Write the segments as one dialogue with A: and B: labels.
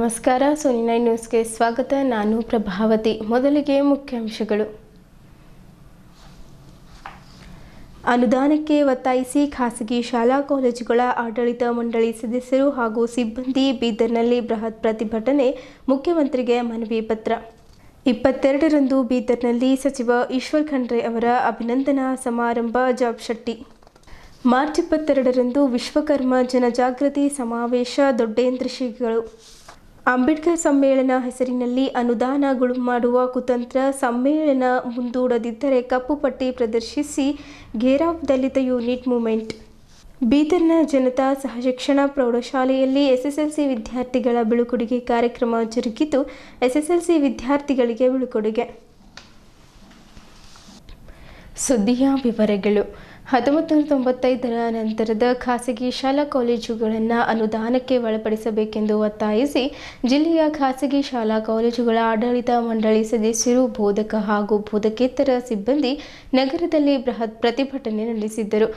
A: ನಮಸ್ಕಾರ, ಸೋನಿ 9 ನ್ಯೂಸ್ಗೆ ಸ್ವಾಗತ. ನಾನು ಪ್ರಭಾವತಿ. ಮೊದಲಿಗೆ ಮುಖ್ಯಾಂಶಗಳು. ಅನುದಾನಕ್ಕೆ ಒತ್ತಾಯಿಸಿ ಖಾಸಗಿ ಶಾಲಾ ಕಾಲೇಜುಗಳ ಆಡಳಿತ ಮಂಡಳಿ ಸದಸ್ಯರು ಹಾಗೂ ಸಿಬ್ಬಂದಿ ಬೀದರ್ನಲ್ಲಿ ಬೃಹತ್ ಪ್ರತಿಭಟನೆ, ಮುಖ್ಯಮಂತ್ರಿಗೆ ಮನವಿ ಪತ್ರ. 22ರಂದು ಬೀದರ್ನಲ್ಲಿ ಸಚಿವ ಈಶ್ವರ್ ಖಂಡ್ರೆ ಅವರ ಅಭಿನಂದನಾ ಸಮಾರಂಭ. ಜಾಬಶೆಟ್ಟಿ. ಮಾರ್ಚ್ 22ರಂದು ವಿಶ್ವಕರ್ಮ ಜನಜಾಗೃತಿ ಸಮಾವೇಶ. ದೊಡ್ಡೇಂದ್ರ ಶ್ರೀಗಳು. ಅಂಬೇಡ್ಕರ್ ಸಮ್ಮೇಳನ ಹೆಸರಿನಲ್ಲಿ ಅನುದಾನ ಗುಳುಂ ಮಾಡುವ ಕುತಂತ್ರ. ಸಮ್ಮೇಳನ ಮುಂದೂಡದಿದ್ದರೆ ಕಪ್ಪು ಪಟ್ಟಿ ಪ್ರದರ್ಶಿಸಿ ಘೇರಾವ್ ದಲಿತ ಯೂನಿಟ್ ಮೂವ್ಮೆಂಟ್. ಬೀದರ್ನ ಜನತಾ ಸಹಶಿಕ್ಷಣ ಪ್ರೌಢಶಾಲೆಯಲ್ಲಿ ಎಸ್ಎಸ್ಎಲ್ಸಿ ವಿದ್ಯಾರ್ಥಿಗಳ ಬೀಳ್ಕೊಡುಗೆ ಕಾರ್ಯಕ್ರಮ ಜರುಗಿತು. ಎಸ್ಎಸ್ಎಲ್ಸಿ ವಿದ್ಯಾರ್ಥಿಗಳಿಗೆ ಬೀಳ್ಕೊಡುಗೆ. ಸುದ್ದಿಯ ವಿವರಗಳು. 1995ರ ನಂತರದ ಖಾಸಗಿ ಶಾಲಾ ಕಾಲೇಜುಗಳನ್ನು ಅನುದಾನಕ್ಕೆ ಒಳಪಡಿಸಬೇಕೆಂದು ಒತ್ತಾಯಿಸಿ ಜಿಲ್ಲೆಯ ಖಾಸಗಿ ಶಾಲಾ ಕಾಲೇಜುಗಳ ಆಡಳಿತ ಮಂಡಳಿ ಸದಸ್ಯರು, ಬೋಧಕ ಹಾಗೂ ಬೋಧಕೇತರ ಸಿಬ್ಬಂದಿ ನಗರದಲ್ಲಿ ಬೃಹತ್ ಪ್ರತಿಭಟನೆ ನಡೆಸಿದ್ದರು.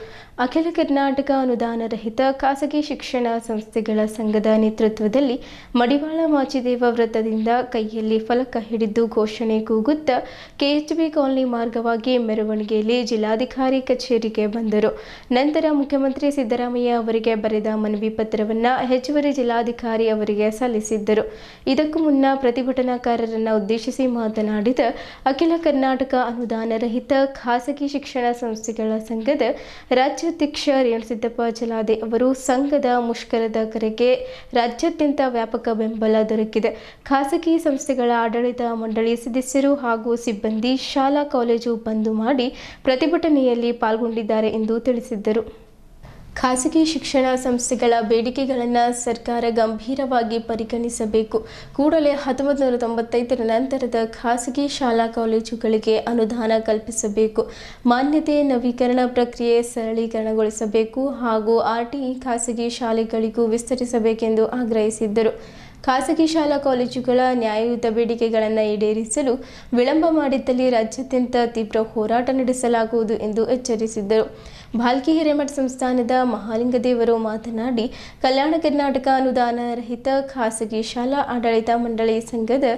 A: ಅಖಿಲ ಕರ್ನಾಟಕ ಅನುದಾನ ರಹಿತ ಖಾಸಗಿ ಶಿಕ್ಷಣ ಸಂಸ್ಥೆಗಳ ಸಂಘದ ನೇತೃತ್ವದಲ್ಲಿ ಮಡಿವಾಳ ಮಾಚಿದೇವ ವೃತ್ತದಿಂದ ಕೈಯಲ್ಲಿ ಫಲಕ ಹಿಡಿದು ಘೋಷಣೆ ಕೂಗುತ್ತಾ ಕೆಎಚ್ಬಿ ಕಾಲನಿ ಮಾರ್ಗವಾಗಿ ಮೆರವಣಿಗೆಯಲ್ಲಿ ಜಿಲ್ಲಾಧಿಕಾರಿ ಕಚೇರಿಗೆ ಬಂದರು. ನಂತರ ಮುಖ್ಯಮಂತ್ರಿ ಸಿದ್ದರಾಮಯ್ಯ ಅವರಿಗೆ ಬರೆದ ಮನವಿ ಪತ್ರವನ್ನು ಹೆಚ್ಚುವರಿ ಜಿಲ್ಲಾಧಿಕಾರಿ ಅವರಿಗೆ ಸಲ್ಲಿಸಿದ್ದರು. ಇದಕ್ಕೂ ಮುನ್ನ ಪ್ರತಿಭಟನಾಕಾರರನ್ನು ಉದ್ದೇಶಿಸಿ ಮಾತನಾಡಿದ ಅಖಿಲ ಕರ್ನಾಟಕ ಅನುದಾನ ರಹಿತ ಖಾಸಗಿ ಶಿಕ್ಷಣ ಸಂಸ್ಥೆಗಳ ಸಂಘದ ರಾಜ್ಯಾಧ್ಯಕ್ಷ ರೇವಣಸಿದ್ದಪ್ಪ ಜಲಾದೆ ಅವರು, ಸಂಘದ ಮುಷ್ಕರದ ಕರೆಗೆ ರಾಜ್ಯಾದ್ಯಂತ ವ್ಯಾಪಕ ಬೆಂಬಲ ದೊರಕಿದೆ. ಖಾಸಗಿ ಸಂಸ್ಥೆಗಳ ಆಡಳಿತ ಮಂಡಳಿ ಸದಸ್ಯರು ಹಾಗೂ ಸಿಬ್ಬಂದಿ ಶಾಲಾ ಕಾಲೇಜು ಬಂದ್ ಮಾಡಿ ಪ್ರತಿಭಟನೆಯಲ್ಲಿ ಪಾಲ್ಗೊಂಡಿದ್ದಾರೆ ಎಂದು ತಿಳಿಸಿದ್ದರು. ಖಾಸಗಿ ಶಿಕ್ಷಣ ಸಂಸ್ಥೆಗಳ ಬೇಡಿಕೆಗಳನ್ನು ಸರ್ಕಾರ ಗಂಭೀರವಾಗಿ ಪರಿಗಣಿಸಬೇಕು. ಕೂಡಲೇ 1995ರ ನಂತರದ ಖಾಸಗಿ ಶಾಲಾ ಕಾಲೇಜುಗಳಿಗೆ ಅನುದಾನ ಕಲ್ಪಿಸಬೇಕು. ಮಾನ್ಯತೆ ನವೀಕರಣ ಪ್ರಕ್ರಿಯೆ ಸರಳೀಕರಣಗೊಳಿಸಬೇಕು ಹಾಗೂ ಆರ್ಟಿಇ ಖಾಸಗಿ ಶಾಲೆಗಳಿಗೂ ವಿಸ್ತರಿಸಬೇಕೆಂದು ಆಗ್ರಹಿಸಿದ್ದರು. ಖಾಸಗಿ ಶಾಲಾ ಕಾಲೇಜುಗಳ ನ್ಯಾಯಯುತ ಬೇಡಿಕೆಗಳನ್ನು ಈಡೇರಿಸಲು ವಿಳಂಬ ಮಾಡಿದ್ದಲ್ಲಿ ರಾಜ್ಯಾದ್ಯಂತ ತೀವ್ರ ಹೋರಾಟ ನಡೆಸಲಾಗುವುದು ಎಂದು ಎಚ್ಚರಿಸಿದ್ದರು. ಭಾಲ್ಕಿ ಹಿರೇಮಠ ಸಂಸ್ಥಾನದ ಮಹಾಲಿಂಗದೇವರು ಮಾತನಾಡಿ, ಕಲ್ಯಾಣ ಕರ್ನಾಟಕ ಅನುದಾನ ರಹಿತ ಖಾಸಗಿ ಶಾಲಾ ಆಡಳಿತ ಮಂಡಳಿ ಸಂಘದ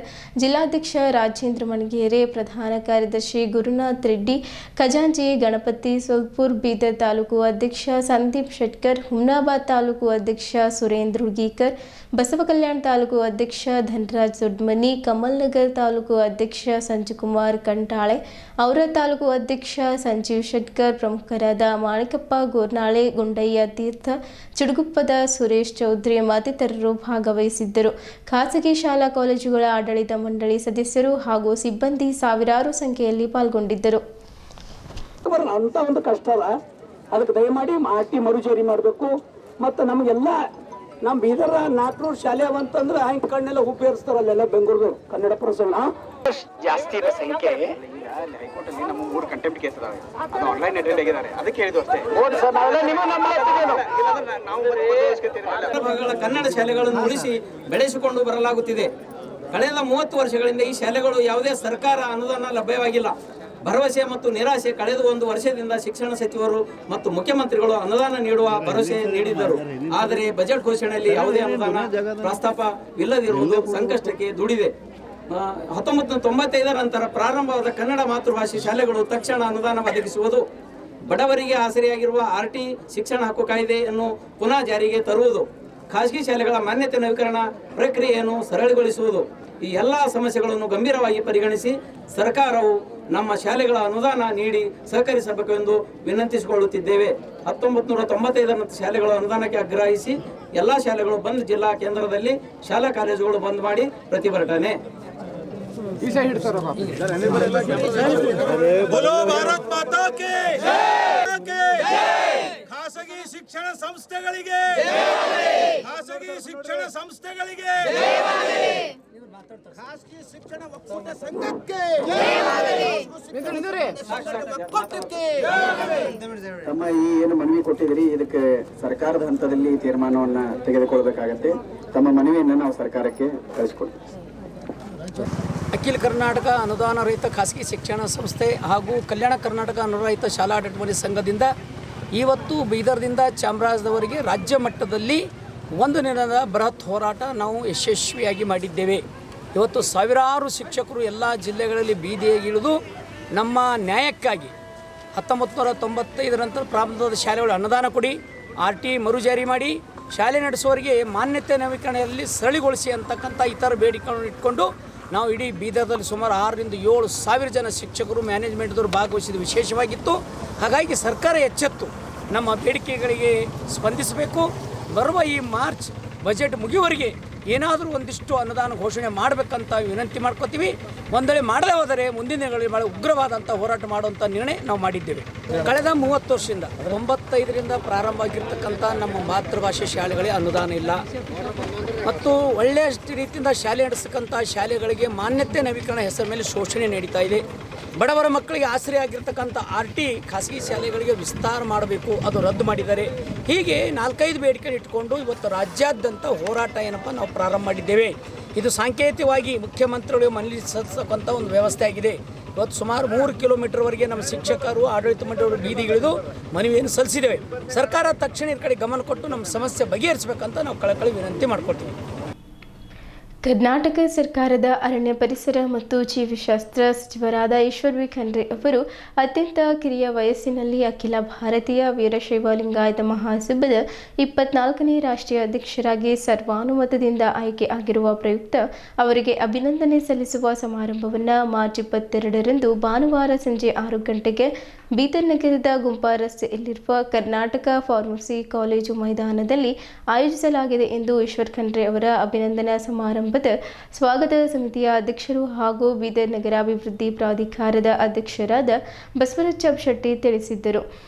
A: ಜಿಲ್ಲಾಧ್ಯಕ್ಷ ರಾಜೇಂದ್ರ ಮಣಗೇರೆ, ಪ್ರಧಾನ ಕಾರ್ಯದರ್ಶಿ ಗುರುನಾಥ್ ರೆಡ್ಡಿ, ಖಜಾಂಚಿ ಗಣಪತಿ ಸೋಲ್ಪುರ್, ಬೀದರ್ ತಾಲೂಕು ಅಧ್ಯಕ್ಷ ಸಂದೀಪ್ ಶೆಟ್ಕರ್, ಹುಮ್ನಾಬಾದ್ ತಾಲೂಕು ಅಧ್ಯಕ್ಷ ಸುರೇಂದ್ರ ಹುಗೀಕರ್, ಬಸವ ಕಲ್ಯಾಣ ತಾಲೂಕು ಅಧ್ಯಕ್ಷ ಧನರಾಜ್ ದೊಡ್ಮನಿ, ಕಮಲ್ ನಗರ್ ತಾಲೂಕು ಅಧ್ಯಕ್ಷ ಸಂಜುಕುಮಾರ್ ಕಂಟಾಳೆ, ಔರಾದ್ ತಾಲೂಕು ಅಧ್ಯಕ್ಷ ಸಂಜೀವ್ ಶೆಟ್ಕರ್, ಪ್ರಮುಖರಾದ ಮಾಣಿಕಪ್ಪ ಗೋರ್ನಾಳೆ, ಗುಂಡಯ್ಯ ತೀರ್ಥ, ಚಿಡುಗುಪ್ಪದ ಸುರೇಶ್ ಚೌಧರಿ ಮತ್ತಿತರರು ಭಾಗವಹಿಸಿದ್ದರು. ಖಾಸಗಿ ಶಾಲಾ ಕಾಲೇಜುಗಳ ಆಡಳಿತ ಮಂಡಳಿ ಸದಸ್ಯರು ಹಾಗೂ ಸಿಬ್ಬಂದಿ ಸಾವಿರಾರು ಸಂಖ್ಯೆಯಲ್ಲಿ ಪಾಲ್ಗೊಂಡಿದ್ದರು.
B: ಅಂತ ಒಂದು ಕಷ್ಟ ಅಲ್ಲ, ಅದಕ್ಕೆ ದಯಮಾಡಿ ಆರ್ಟಿ ಮರುಜಾರಿ ಮಾಡಬೇಕು. ಮತ್ತು ನಮಗೆಲ್ಲ ನಮ್ಮ ಬೀದರ 400 ಶಾಲೆ ಅವಂತಂದ್ರೆ ಹಿಂಗೆ ಕಣ್ಣೆಲ್ಲ ಉಪಯೋಗಿಸ್ತಾರಲ್ಲೆಲ್ಲ ಬೆಂಗಳೂರು ಕನ್ನಡ ಪ್ರಸನ್ನ
C: ಜಾಸ್ತಿ ಇರೋ ಸಂಖ್ಯೆ. ಹೈಕೋರ್ಟ್ ಅಲ್ಲಿ ನಮ್ಮ 3 ಕಂಟೆಂಪ್ಟ್ ಕೇಸ್ ಇದಾವೆ, ಅದು ಆನ್ಲೈನ್ ಅಟೆಂಡ್ ಆಗಿದ್ದಾರೆ. ಅದಕ್ಕೆ ಹೇಳಿದ್ರು ಅಷ್ಟೇ.
D: ಕನ್ನಡ ಶಾಲೆಗಳನ್ನು ಉಳಿಸಿ ಬೆಳೆಸಿಕೊಂಡು ಬರಲಾಗುತ್ತಿದೆ. ಕಳೆದ 30 ವರ್ಷಗಳಿಂದ ಈ ಶಾಲೆಗಳು ಯಾವುದೇ ಸರ್ಕಾರ ಅನುದಾನ ಲಭ್ಯವಾಗಿಲ್ಲ. ಭರವಸೆ ಮತ್ತು ನಿರಾಸೆ. ಕಳೆದ 1 ವರ್ಷದಿಂದ ಶಿಕ್ಷಣ ಸಚಿವರು ಮತ್ತು ಮುಖ್ಯಮಂತ್ರಿಗಳು ಅನುದಾನ ನೀಡುವ ಭರವಸೆ ನೀಡಿದ್ದರು. ಆದರೆ ಬಜೆಟ್ ಘೋಷಣೆಯಲ್ಲಿ ಯಾವುದೇ ಅನುದಾನ ಪ್ರಸ್ತಾಪವಿಲ್ಲದಿರುವುದು ಸಂಕಷ್ಟಕ್ಕೆ ದೂಡಿದೆ. 1995ರ ನಂತರ ಪ್ರಾರಂಭವಾದ ಕನ್ನಡ ಮಾತೃಭಾಷೆ ಶಾಲೆಗಳು ತಕ್ಷಣ ಅನುದಾನ ಒದಗಿಸುವುದು, ಬಡವರಿಗೆ ಆಸರೆಯಾಗಿರುವ ಆರ್ಟಿ ಶಿಕ್ಷಣ ಹಕ್ಕು ಕಾಯ್ದೆಯನ್ನು ಪುನಃ ಜಾರಿಗೆ ತರುವುದು, ಖಾಸಗಿ ಶಾಲೆಗಳ ಮಾನ್ಯತೆ ನವೀಕರಣ ಪ್ರಕ್ರಿಯೆಯನ್ನು ಸರಳಗೊಳಿಸುವುದು, ಈ ಎಲ್ಲ ಸಮಸ್ಯೆಗಳನ್ನು ಗಂಭೀರವಾಗಿ ಪರಿಗಣಿಸಿ ಸರ್ಕಾರವು ನಮ್ಮ ಶಾಲೆಗಳ ಅನುದಾನ ನೀಡಿ ಸಹಕರಿಸಬೇಕು ಎಂದು ವಿನಂತಿಸಿಕೊಳ್ಳುತ್ತಿದ್ದೇವೆ. 1995 ಶಾಲೆಗಳ ಅನುದಾನಕ್ಕೆ ಆಗ್ರಹಿಸಿ ಎಲ್ಲ ಶಾಲೆಗಳು ಬಂದ್, ಜಿಲ್ಲಾ ಕೇಂದ್ರದಲ್ಲಿ ಶಾಲಾ ಕಾಲೇಜುಗಳು ಬಂದ್ ಮಾಡಿ ಪ್ರತಿಭಟನೆ.
E: ಖಾಸಗಿ ಶಿಕ್ಷಣ ಸಂಸ್ಥೆಗಳಿಗೆ, ಖಾಸಗಿ ಶಿಕ್ಷಣ ಸಂಸ್ಥೆಗಳಿಗೆ, ಖಾಸಗಿ ಶಿಕ್ಷಣ ಒಕ್ಕೂಟ ಸಂಘಕ್ಕೆ,
C: ತಮ್ಮ ಈ ಏನು ಮನವಿ ಕೊಟ್ಟಿದ್ದೀರಿ, ಇದಕ್ಕೆ ಸರ್ಕಾರದ ಹಂತದಲ್ಲಿ ತೀರ್ಮಾನವನ್ನ ತೆಗೆದುಕೊಳ್ಬೇಕಾಗತ್ತೆ. ತಮ್ಮ ಮನವಿಯನ್ನು ನಾವು ಸರ್ಕಾರಕ್ಕೆ ಕಳಿಸಿಕೊಡ್ತೀವಿ.
F: ಅಖಿಲ ಕರ್ನಾಟಕ ಅನುದಾನ ರಹಿತ ಖಾಸಗಿ ಶಿಕ್ಷಣ ಸಂಸ್ಥೆ ಹಾಗೂ ಕಲ್ಯಾಣ ಕರ್ನಾಟಕ ಅನುರಹಿತ ಶಾಲಾ ಆಡಳಿತ ಮಂಡಳಿ ಸಂಘದಿಂದ ಇವತ್ತು ಬೀದರ್ದಿಂದ ಚಾಮರಾಜದವರೆಗೆ ರಾಜ್ಯ ಮಟ್ಟದಲ್ಲಿ ಒಂದು ದಿನದ ಬೃಹತ್ ಹೋರಾಟ ನಾವು ಯಶಸ್ವಿಯಾಗಿ ಮಾಡಿದ್ದೇವೆ. ಇವತ್ತು ಸಾವಿರಾರು ಶಿಕ್ಷಕರು ಎಲ್ಲ ಜಿಲ್ಲೆಗಳಲ್ಲಿ ಬೀದಿಯಾಗಿಳಿದು ನಮ್ಮ ನ್ಯಾಯಕ್ಕಾಗಿ 1995 ನಂತರ ಪ್ರಾರಂಭದ ಶಾಲೆಗಳು ಅನುದಾನ ಕೊಡಿ, RT ಮರುಜಾರಿ ಮಾಡಿ, ಶಾಲೆ ನಡೆಸುವವರಿಗೆ ಮಾನ್ಯತೆ ನವೀಕರಣದಲ್ಲಿ ಸರಳಿಗೊಳಿಸಿ ಅಂತಕ್ಕಂಥ ಇತರ ಬೇಡಿಕೆಗಳನ್ನು ಇಟ್ಕೊಂಡು ನಾವು ಇಡೀ ಬೀದರ್ದಲ್ಲಿ ಸುಮಾರು 6 ರಿಂದ 7 ಸಾವಿರ ಜನ ಶಿಕ್ಷಕರು ಮ್ಯಾನೇಜ್ಮೆಂಟ್ದವರು ಭಾಗವಹಿಸಿದ ವಿಶೇಷವಾಗಿತ್ತು. ಹಾಗಾಗಿ ಸರ್ಕಾರ ಎಚ್ಚೆತ್ತು ನಮ್ಮ ಬೇಡಿಕೆಗಳಿಗೆ ಸ್ಪಂದಿಸಬೇಕು. ಬರುವ ಈ ಮಾರ್ಚ್ ಬಜೆಟ್ ಮುಗಿಯುವವರೆಗೆ ಏನಾದರೂ ಒಂದಿಷ್ಟು ಅನುದಾನ ಘೋಷಣೆ ಮಾಡಬೇಕಂತ ವಿನಂತಿ ಮಾಡ್ಕೋತೀವಿ. ಒಂದೆಡೆ ಮಾಡದೇ ಹೋದರೆ ಮುಂದಿನ ದಿನಗಳಲ್ಲಿ ಭಾಳ ಉಗ್ರವಾದಂಥ ಹೋರಾಟ ಮಾಡುವಂಥ ನಿರ್ಣಯ ನಾವು ಮಾಡಿದ್ದೇವೆ. ಕಳೆದ 30 ವರ್ಷದಿಂದ 95ರಿಂದ ಪ್ರಾರಂಭ ಆಗಿರ್ತಕ್ಕಂಥ ನಮ್ಮ ಮಾತೃಭಾಷೆ ಶಾಲೆಗಳಿಗೆ ಅನುದಾನ ಇಲ್ಲ ಮತ್ತು ಒಳ್ಳೆಯ ರೀತಿಯಿಂದ ಶಾಲೆ ನಡೆಸ್ತಕ್ಕಂಥ ಶಾಲೆಗಳಿಗೆ ಮಾನ್ಯತೆ ನವೀಕರಣ ಹೆಸರ ಮೇಲೆ ಶೋಷಣೆ ನಡೀತಾ ಇದೆ. ಬಡವರ ಮಕ್ಕಳಿಗೆ ಆಶ್ರಯ ಆಗಿರ್ತಕ್ಕಂಥ RT ಖಾಸಗಿ ಶಾಲೆಗಳಿಗೆ ವಿಸ್ತಾರ ಮಾಡಬೇಕು, ಅದು ರದ್ದು ಮಾಡಿದ್ದಾರೆ. ಹೀಗೆ 4-5 ಬೇಡಿಕೆ ಇಟ್ಕೊಂಡು ಇವತ್ತು ರಾಜ್ಯಾದ್ಯಂತ ಹೋರಾಟ ಏನಪ್ಪ ನಾವು ಪ್ರಾರಂಭ ಮಾಡಿದ್ದೇವೆ. ಇದು ಸಾಂಕೇತಿಕವಾಗಿ ಮುಖ್ಯಮಂತ್ರಿಗಳು ಮನವಿ ಸಲ್ಲಿಸತಕ್ಕಂಥ ಒಂದು ವ್ಯವಸ್ಥೆ ಆಗಿದೆ. ಇವತ್ತು ಸುಮಾರು 3 ಕಿಲೋಮೀಟರ್ವರೆಗೆ ನಮ್ಮ ಶಿಕ್ಷಕರು ಆಡಳಿತ ಮಂಡಳಿಯವರು ಬೀದಿಗಿಳಿದು ಮನವಿಯನ್ನು ಸಲ್ಲಿಸಿದ್ದೇವೆ. ಸರ್ಕಾರ ತಕ್ಷಣ ಈ ಕಡೆ ಗಮನ ಕೊಟ್ಟು ನಮ್ಮ ಸಮಸ್ಯೆ ಬಗೆಹರಿಸಬೇಕಂತ ನಾವು ಕಳಕಳಿ ವಿನಂತಿ ಮಾಡ್ಕೊಳ್ತೀವಿ.
A: ಕರ್ನಾಟಕ ಸರ್ಕಾರದ ಅರಣ್ಯ ಪರಿಸರ ಮತ್ತು ಜೀವಶಾಸ್ತ್ರ ಸಚಿವರಾದ ಈಶ್ವರ್ ಬಿ ಖಂಡ್ರೆ ಅವರು ಅತ್ಯಂತ ಕಿರಿಯ ವಯಸ್ಸಿನಲ್ಲಿ ಅಖಿಲ ಭಾರತೀಯ ವೀರಶೈವ ಲಿಂಗಾಯತ ಮಹಾಸಭಾದ 24ನೇ ರಾಷ್ಟ್ರೀಯ ಅಧ್ಯಕ್ಷರಾಗಿ ಸರ್ವಾನುಮತದಿಂದ ಆಯ್ಕೆ ಆಗಿರುವ ಪ್ರಯುಕ್ತ ಅವರಿಗೆ ಅಭಿನಂದನೆ ಸಲ್ಲಿಸುವ ಸಮಾರಂಭವನ್ನು ಮಾರ್ಚ್ 22ರಂದು ಭಾನುವಾರ ಸಂಜೆ 6 ಗಂಟೆಗೆ ಬೀದರ್ ನಗರದ ಗುಂಪಾ ರಸ್ತೆಯಲ್ಲಿರುವ ಕರ್ನಾಟಕ ಫಾರ್ಮಸಿ ಕಾಲೇಜು ಮೈದಾನದಲ್ಲಿ ಆಯೋಜಿಸಲಾಗಿದೆ ಎಂದು ಈಶ್ವರ್ ಖಂಡ್ರೆ ಅವರ ಅಭಿನಂದನಾ ಸಮಾರಂಭದ ಸ್ವಾಗತ ಸಮಿತಿಯ ಅಧ್ಯಕ್ಷರು ಹಾಗೂ ಬೀದರ್ ನಗರಾಭಿವೃದ್ಧಿ ಪ್ರಾಧಿಕಾರದ ಅಧ್ಯಕ್ಷರಾದ ಬಸವರಾಜ ಶೆಟ್ಟಿ ತಿಳಿಸಿದ್ದರು.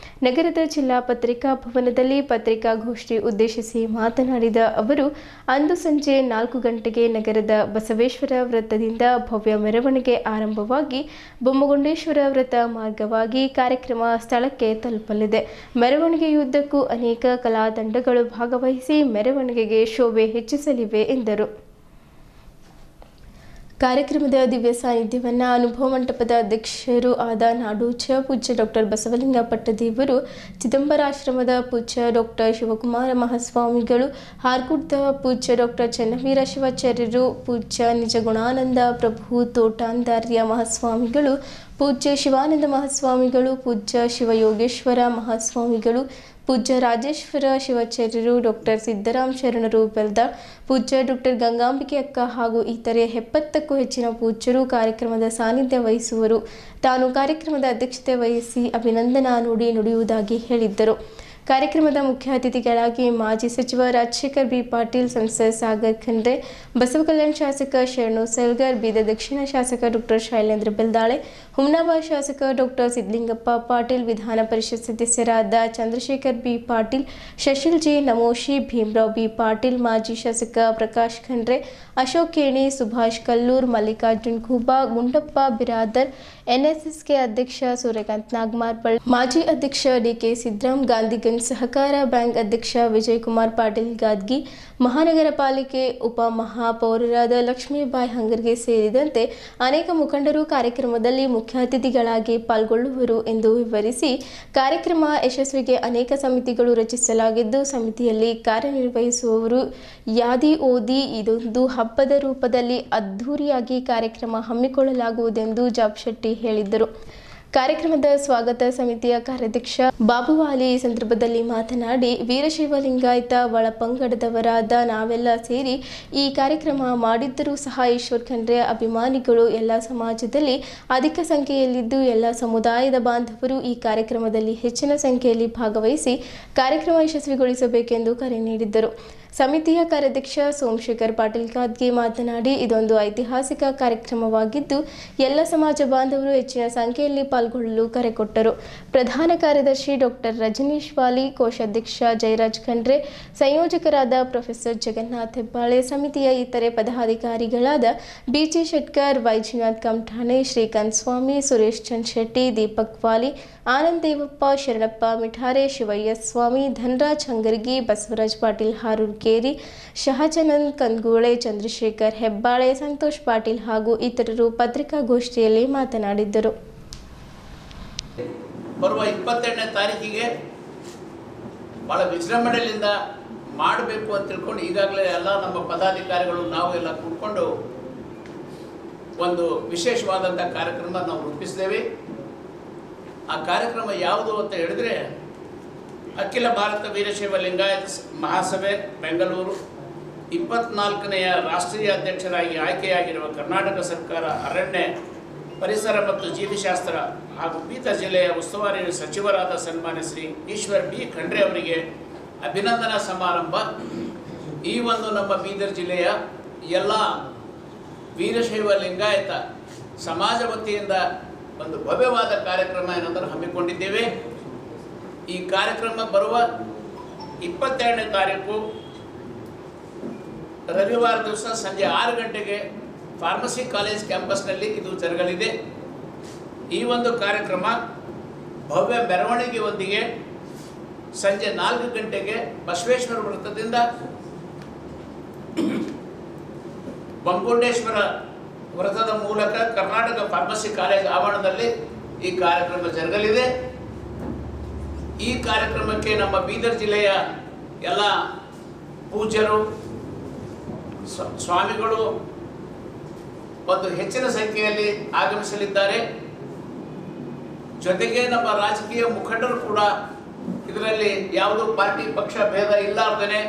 A: ನಗರದ ಜಿಲ್ಲಾ ಪತ್ರಿಕಾ ಭವನದಲ್ಲಿ ಪತ್ರಿಕಾಗೋಷ್ಠಿ ಉದ್ದೇಶಿಸಿ ಮಾತನಾಡಿದ ಅವರು, ಅಂದು ಸಂಜೆ 4 ಗಂಟೆಗೆ ನಗರದ ಬಸವೇಶ್ವರ ವೃತ್ತದಿಂದ ಭವ್ಯ ಮೆರವಣಿಗೆ ಆರಂಭವಾಗಿ ಬೊಮ್ಮಗುಂಡೇಶ್ವರ ವೃತ್ತ ಮಾರ್ಗವಾಗಿ ಕಾರ್ಯಕ್ರಮ ಸ್ಥಳಕ್ಕೆ ತಲುಪಲಿದೆ. ಮೆರವಣಿಗೆಯುದ್ದಕ್ಕೂ ಅನೇಕ ಕಲಾ ತಂಡಗಳು ಭಾಗವಹಿಸಿ ಮೆರವಣಿಗೆಗೆ ಶೋಭೆ ಹೆಚ್ಚಿಸಲಿವೆ ಎಂದರು. ಕಾರ್ಯಕ್ರಮದ ದಿವ್ಯ ಸಾನ್ನಿಧ್ಯವನ್ನು ಅನುಭವ ಮಂಟಪದ ಅಧ್ಯಕ್ಷರು ಆದ ನಾಡೋಜ ಪೂಜ್ಯ ಡಾಕ್ಟರ್ ಬಸವಲಿಂಗ ಪಟ್ಟದೇವರು, ಚಿದಂಬರಾಶ್ರಮದ ಪೂಜ್ಯ ಡಾಕ್ಟರ್ ಶಿವಕುಮಾರ ಮಹಾಸ್ವಾಮಿಗಳು, ಹಾರ್ಕುಡ್ದ ಪೂಜ್ಯ ಡಾಕ್ಟರ್ ಚನ್ನವೀರ ಶಿವಾಚಾರ್ಯರು, ಪೂಜ್ಯ ನಿಜಗುಣಾನಂದ ಪ್ರಭು ತೋಟಾಂದಾರ್ಯ ಮಹಾಸ್ವಾಮಿಗಳು, ಪೂಜ್ಯ ಶಿವಾನಂದ ಮಹಾಸ್ವಾಮಿಗಳು, ಪೂಜ್ಯ ಶಿವಯೋಗೇಶ್ವರ ಮಹಾಸ್ವಾಮಿಗಳು, ಪೂಜ್ಯ ರಾಜೇಶ್ವರ ಶಿವಾಚಾರ್ಯರು, ಡಾಕ್ಟರ್ ಸಿದ್ದರಾಮ್ ಶರಣರು ಬೆಲ್ದ, ಪೂಜ್ಯ ಡಾಕ್ಟರ್ ಗಂಗಾಂಬಿಕೆ ಅಕ್ಕ ಹಾಗೂ ಇತರೆ 70ಕ್ಕೂ ಹೆಚ್ಚಿನ ಪೂಜ್ಯರು ಕಾರ್ಯಕ್ರಮದ ಸಾನ್ನಿಧ್ಯ ವಹಿಸುವರು. ತಾನು ಕಾರ್ಯಕ್ರಮದ ಅಧ್ಯಕ್ಷತೆ ವಹಿಸಿ ಅಭಿನಂದನಾ ನುಡಿ ನುಡಿಯುವುದಾಗಿ ಹೇಳಿದ್ದರು. ಕಾರ್ಯಕ್ರಮದ ಮುಖ್ಯ ಅತಿಥಿಗಳಾಗಿ ಮಾಜಿ ಸಚಿವ ರಾಜಶೇಖರ್ ಬಿ ಪಾಟೀಲ್, ಸಂಸದ ಸಾಗರ್ ಖಂಡ್ರೆ, ಬಸವ ಕಲ್ಯಾಣ ಶಾಸಕ ಶರಣು ಸೆಲ್ಗರ್, ಬೀದರ್ ದಕ್ಷಿಣ ಶಾಸಕ ಡಾಕ್ಟರ್ ಶೈಲೇಂದ್ರ ಬೆಲ್ದಾಳೆ, ಹುಮ್ನಾಬಾದ್ ಶಾಸಕ ಡಾಕ್ಟರ್ ಸಿದ್ಲಿಂಗಪ್ಪ ಪಾಟೀಲ್, ವಿಧಾನ ಪರಿಷತ್ ಸದಸ್ಯರಾದ Chandrashekar B Patil, Shashil G Namoshi, Bhimrao B Patil, ಮಾಜಿ ಶಾಸಕ ಪ್ರಕಾಶ್ ಖಂಡ್ರೆ, ಅಶೋಕ್ ಕೇಣಿ, ಸುಭಾಷ್ ಕಲ್ಲೂರ್, ಮಲ್ಲಿಕಾರ್ಜುನ್ ಖೂಬಾ, ಗುಂಡಪ್ಪ ಬಿರಾದರ್, NSSK ಅಧ್ಯಕ್ಷ ಸೂರ್ಯಕಾಂತ್ ನಾಗಮಾರ್ಪಳ್, ಮಾಜಿ ಅಧ್ಯಕ್ಷ DK ಸಿದ್ದರಾಮ್, ಗಾಂಧಿಗಂಜ್ ಸಹಕಾರ ಬ್ಯಾಂಕ್ ಅಧ್ಯಕ್ಷ ವಿಜಯ್ ಕುಮಾರ್ ಪಾಟೀಲ್ ಗಾದ್ಗಿ, ಮಹಾನಗರ ಪಾಲಿಕೆ ಉಪ ಮಹಾಪೌರರಾದ ಲಕ್ಷ್ಮೀಬಾಯಿ ಹಂಗರ್ಗೆ ಸೇರಿದಂತೆ ಅನೇಕ ಮುಖಂಡರು ಕಾರ್ಯಕ್ರಮದಲ್ಲಿ ಮುಖ್ಯ ಅತಿಥಿಗಳಾಗಿ ಪಾಲ್ಗೊಳ್ಳುವರು ಎಂದು ವಿವರಿಸಿ, ಕಾರ್ಯಕ್ರಮ ಯಶಸ್ವಿಗೆ ಅನೇಕ ಸಮಿತಿಗಳು ರಚಿಸಲಾಗಿದ್ದು, ಸಮಿತಿಯಲ್ಲಿ ಕಾರ್ಯನಿರ್ವಹಿಸುವವರು ಯಾದಿ ಓದಿ ಇದೊಂದು ಹಬ್ಬದ ರೂಪದಲ್ಲಿ ಅದ್ಧೂರಿಯಾಗಿ ಕಾರ್ಯಕ್ರಮ ಹಮ್ಮಿಕೊಳ್ಳಲಾಗುವುದೆಂದು ಜಾಬ್ ಶೆಟ್ಟಿ ಹೇಳಿದ್ದರು. ಕಾರ್ಯಕ್ರಮದ ಸ್ವಾಗತ ಸಮಿತಿಯ ಕಾರ್ಯಾಧ್ಯಕ್ಷ ಬಾಬುವಾಲಿ ಈ ಸಂದರ್ಭದಲ್ಲಿ ಮಾತನಾಡಿ, ವೀರಶೈವ ಲಿಂಗಾಯತ ಒಳಪಂಗಡದವರಾದ ನಾವೆಲ್ಲ ಸೇರಿ ಈ ಕಾರ್ಯಕ್ರಮ ಮಾಡಿದ್ದರೂ ಸಹ ಈಶ್ವರ್ ಖಂಡ್ರೆ ಅಭಿಮಾನಿಗಳು ಎಲ್ಲ ಸಮಾಜದಲ್ಲಿ ಅಧಿಕ ಸಂಖ್ಯೆಯಲ್ಲಿದ್ದು ಎಲ್ಲ ಸಮುದಾಯದ ಬಾಂಧವರು ಈ ಕಾರ್ಯಕ್ರಮದಲ್ಲಿ ಹೆಚ್ಚಿನ ಸಂಖ್ಯೆಯಲ್ಲಿ ಭಾಗವಹಿಸಿ ಕಾರ್ಯಕ್ರಮ ಯಶಸ್ವಿಗೊಳಿಸಬೇಕೆಂದು ಕರೆ ನೀಡಿದ್ದರು. ಸಮಿತಿಯ ಕಾರ್ಯಾಧ್ಯಕ್ಷ ಸೋಮಶೇಖರ್ ಪಾಟೀಲ್ ಗಾದ್ಗೆ ಮಾತನಾಡಿ, ಇದೊಂದು ಐತಿಹಾಸಿಕ ಕಾರ್ಯಕ್ರಮವಾಗಿದ್ದು ಎಲ್ಲ ಸಮಾಜ ಬಾಂಧವರು ಹೆಚ್ಚಿನ ಸಂಖ್ಯೆಯಲ್ಲಿ ಪಾಲ್ಗೊಳ್ಳಲು ಕರೆ ಕೊಟ್ಟರು. ಪ್ರಧಾನ ಕಾರ್ಯದರ್ಶಿ ಡಾಕ್ಟರ್ ರಜನೀಶ್ ವಾಲಿ, ಕೋಶಾಧ್ಯಕ್ಷ ಜಯರಾಜ್ ಖಂಡ್ರೆ, ಸಂಯೋಜಕರಾದ ಪ್ರೊಫೆಸರ್ ಜಗನ್ನಾಥ್ ಹೆಬ್ಬಾಳೆ, ಸಮಿತಿಯ ಇತರೆ ಪದಾಧಿಕಾರಿಗಳಾದ BG ಶೆಟ್ಕರ್, ವೈಜನಾಥ್ ಕಮಠಾಣೆ, ಶ್ರೀಕಾಂತ್ ಸ್ವಾಮಿ, ಸುರೇಶ್ ಚಂದ್ ಶೆಟ್ಟಿ, ದೀಪಕ್ ವಾಲಿ, ಆನಂದ್ ದೇವಪ್ಪ, ಶರಣಪ್ಪ ಮಿಠಾರೆ, ಶಿವಯ್ಯ ಸ್ವಾಮಿ, ಧನರಾಜ್ ಹಂಗರ್ಗಿ, ಬಸವರಾಜ್ ಪಾಟೀಲ್ ಹಾರೂರ್ಕೇರಿ, ಶಹಜಾನಂದ್ ಕಂದಗೂಳೆ, ಚಂದ್ರಶೇಖರ್ ಹೆಬ್ಬಾಳೆ, ಸಂತೋಷ್ ಪಾಟೀಲ್ ಹಾಗೂ ಇತರರು ಪತ್ರಿಕಾಗೋಷ್ಠಿಯಲ್ಲಿ ಮಾತನಾಡಿದ್ದರು.
G: ಬರುವ 22ನೇ ತಾರೀಕಿಗೆ ಬಹಳ ವಿಜೃಂಭಣೆಯಿಂದ ಮಾಡಬೇಕು ಅಂತ ತಿಳ್ಕೊಂಡು ಈಗಾಗಲೇ ಎಲ್ಲ ನಮ್ಮ ಪದಾಧಿಕಾರಿಗಳು ನಾವು ಎಲ್ಲ ಕೂತ್ಕೊಂಡು ಒಂದು ವಿಶೇಷವಾದಂಥ ಕಾರ್ಯಕ್ರಮ ನಾವು ರೂಪಿಸಿದ್ದೇವೆ. ಆ ಕಾರ್ಯಕ್ರಮ ಯಾವುದು ಅಂತ ಹೇಳಿದ್ರೆ ಅಖಿಲ ಭಾರತ ವೀರಶೈವ ಲಿಂಗಾಯತ ಮಹಾಸಭೆ ಬೆಂಗಳೂರು 24ನೇ ರಾಷ್ಟ್ರೀಯ ಅಧ್ಯಕ್ಷರಾಗಿ ಆಯ್ಕೆಯಾಗಿರುವ ಕರ್ನಾಟಕ ಸರ್ಕಾರ ಅರಣ್ಯ ಪರಿಸರ ಮತ್ತು ಜೀವಿಶಾಸ್ತ್ರ ಹಾಗೂ ಬೀದರ್ ಜಿಲ್ಲೆಯ ಉಸ್ತುವಾರಿ ಸಚಿವರಾದ ಸನ್ಮಾನ್ಯ ಶ್ರೀ ಈಶ್ವರ್ ಬಿ ಖಂಡ್ರೆ ಅವರಿಗೆ ಅಭಿನಂದನಾ ಸಮಾರಂಭ ಈ ಒಂದು ನಮ್ಮ ಬೀದರ್ ಜಿಲ್ಲೆಯ ಎಲ್ಲ ವೀರಶೈವ ಲಿಂಗಾಯತ ಸಮಾಜ ವತಿಯಿಂದ ಒಂದು ಭವ್ಯವಾದ ಕಾರ್ಯಕ್ರಮ ಏನಾದರೂ ಹಮ್ಮಿಕೊಂಡಿದ್ದೇವೆ. ಈ ಕಾರ್ಯಕ್ರಮ ಬರುವ 22ನೇ ತಾರೀಕು ರವಿವಾರ ದಿವಸ ಸಂಜೆ 6 ಗಂಟೆಗೆ ಫಾರ್ಮಸಿ ಕಾಲೇಜ್ ಕ್ಯಾಂಪಸ್ನಲ್ಲಿ ಇದು ಜರುಗಲಿದೆ. ಈ ಒಂದು ಕಾರ್ಯಕ್ರಮ ಭವ್ಯ ಮೆರವಣಿಗೆಯೊಂದಿಗೆ ಸಂಜೆ 4 ಗಂಟೆಗೆ ಬಸವೇಶ್ವರ ವೃತ್ತದಿಂದ ಬಂಗುಂಡೇಶ್ವರ ವೃತ್ತದ ಮೂಲಕ ಕರ್ನಾಟಕ ಫಾರ್ಮಸಿ ಕಾಲೇಜ್ ಆವರಣದಲ್ಲಿ ಈ ಕಾರ್ಯಕ್ರಮ ಜರುಗಲಿದೆ. ಈ ಕಾರ್ಯಕ್ರಮಕ್ಕೆ ನಮ್ಮ ಬೀದರ್ ಜಿಲ್ಲೆಯ ಎಲ್ಲ ಪೂಜ್ಯರು ಸ್ವಾಮಿಗಳು ಒಂದು ಹೆಚ್ಚಿನ ಸಂಖ್ಯೆಯಲ್ಲಿ ಆಗಮಿಸಲಿದ್ದಾರೆ. ಜೊತೆಗೆ ನಮ್ಮ ರಾಜಕೀಯ ಮುಖಂಡರು ಕೂಡ ಇದರಲ್ಲಿ ಯಾವುದೋ ಪಾರ್ಟಿ ಪಕ್ಷ ಭೇದ ಇಲ್ಲಾರ್ದೇನೆ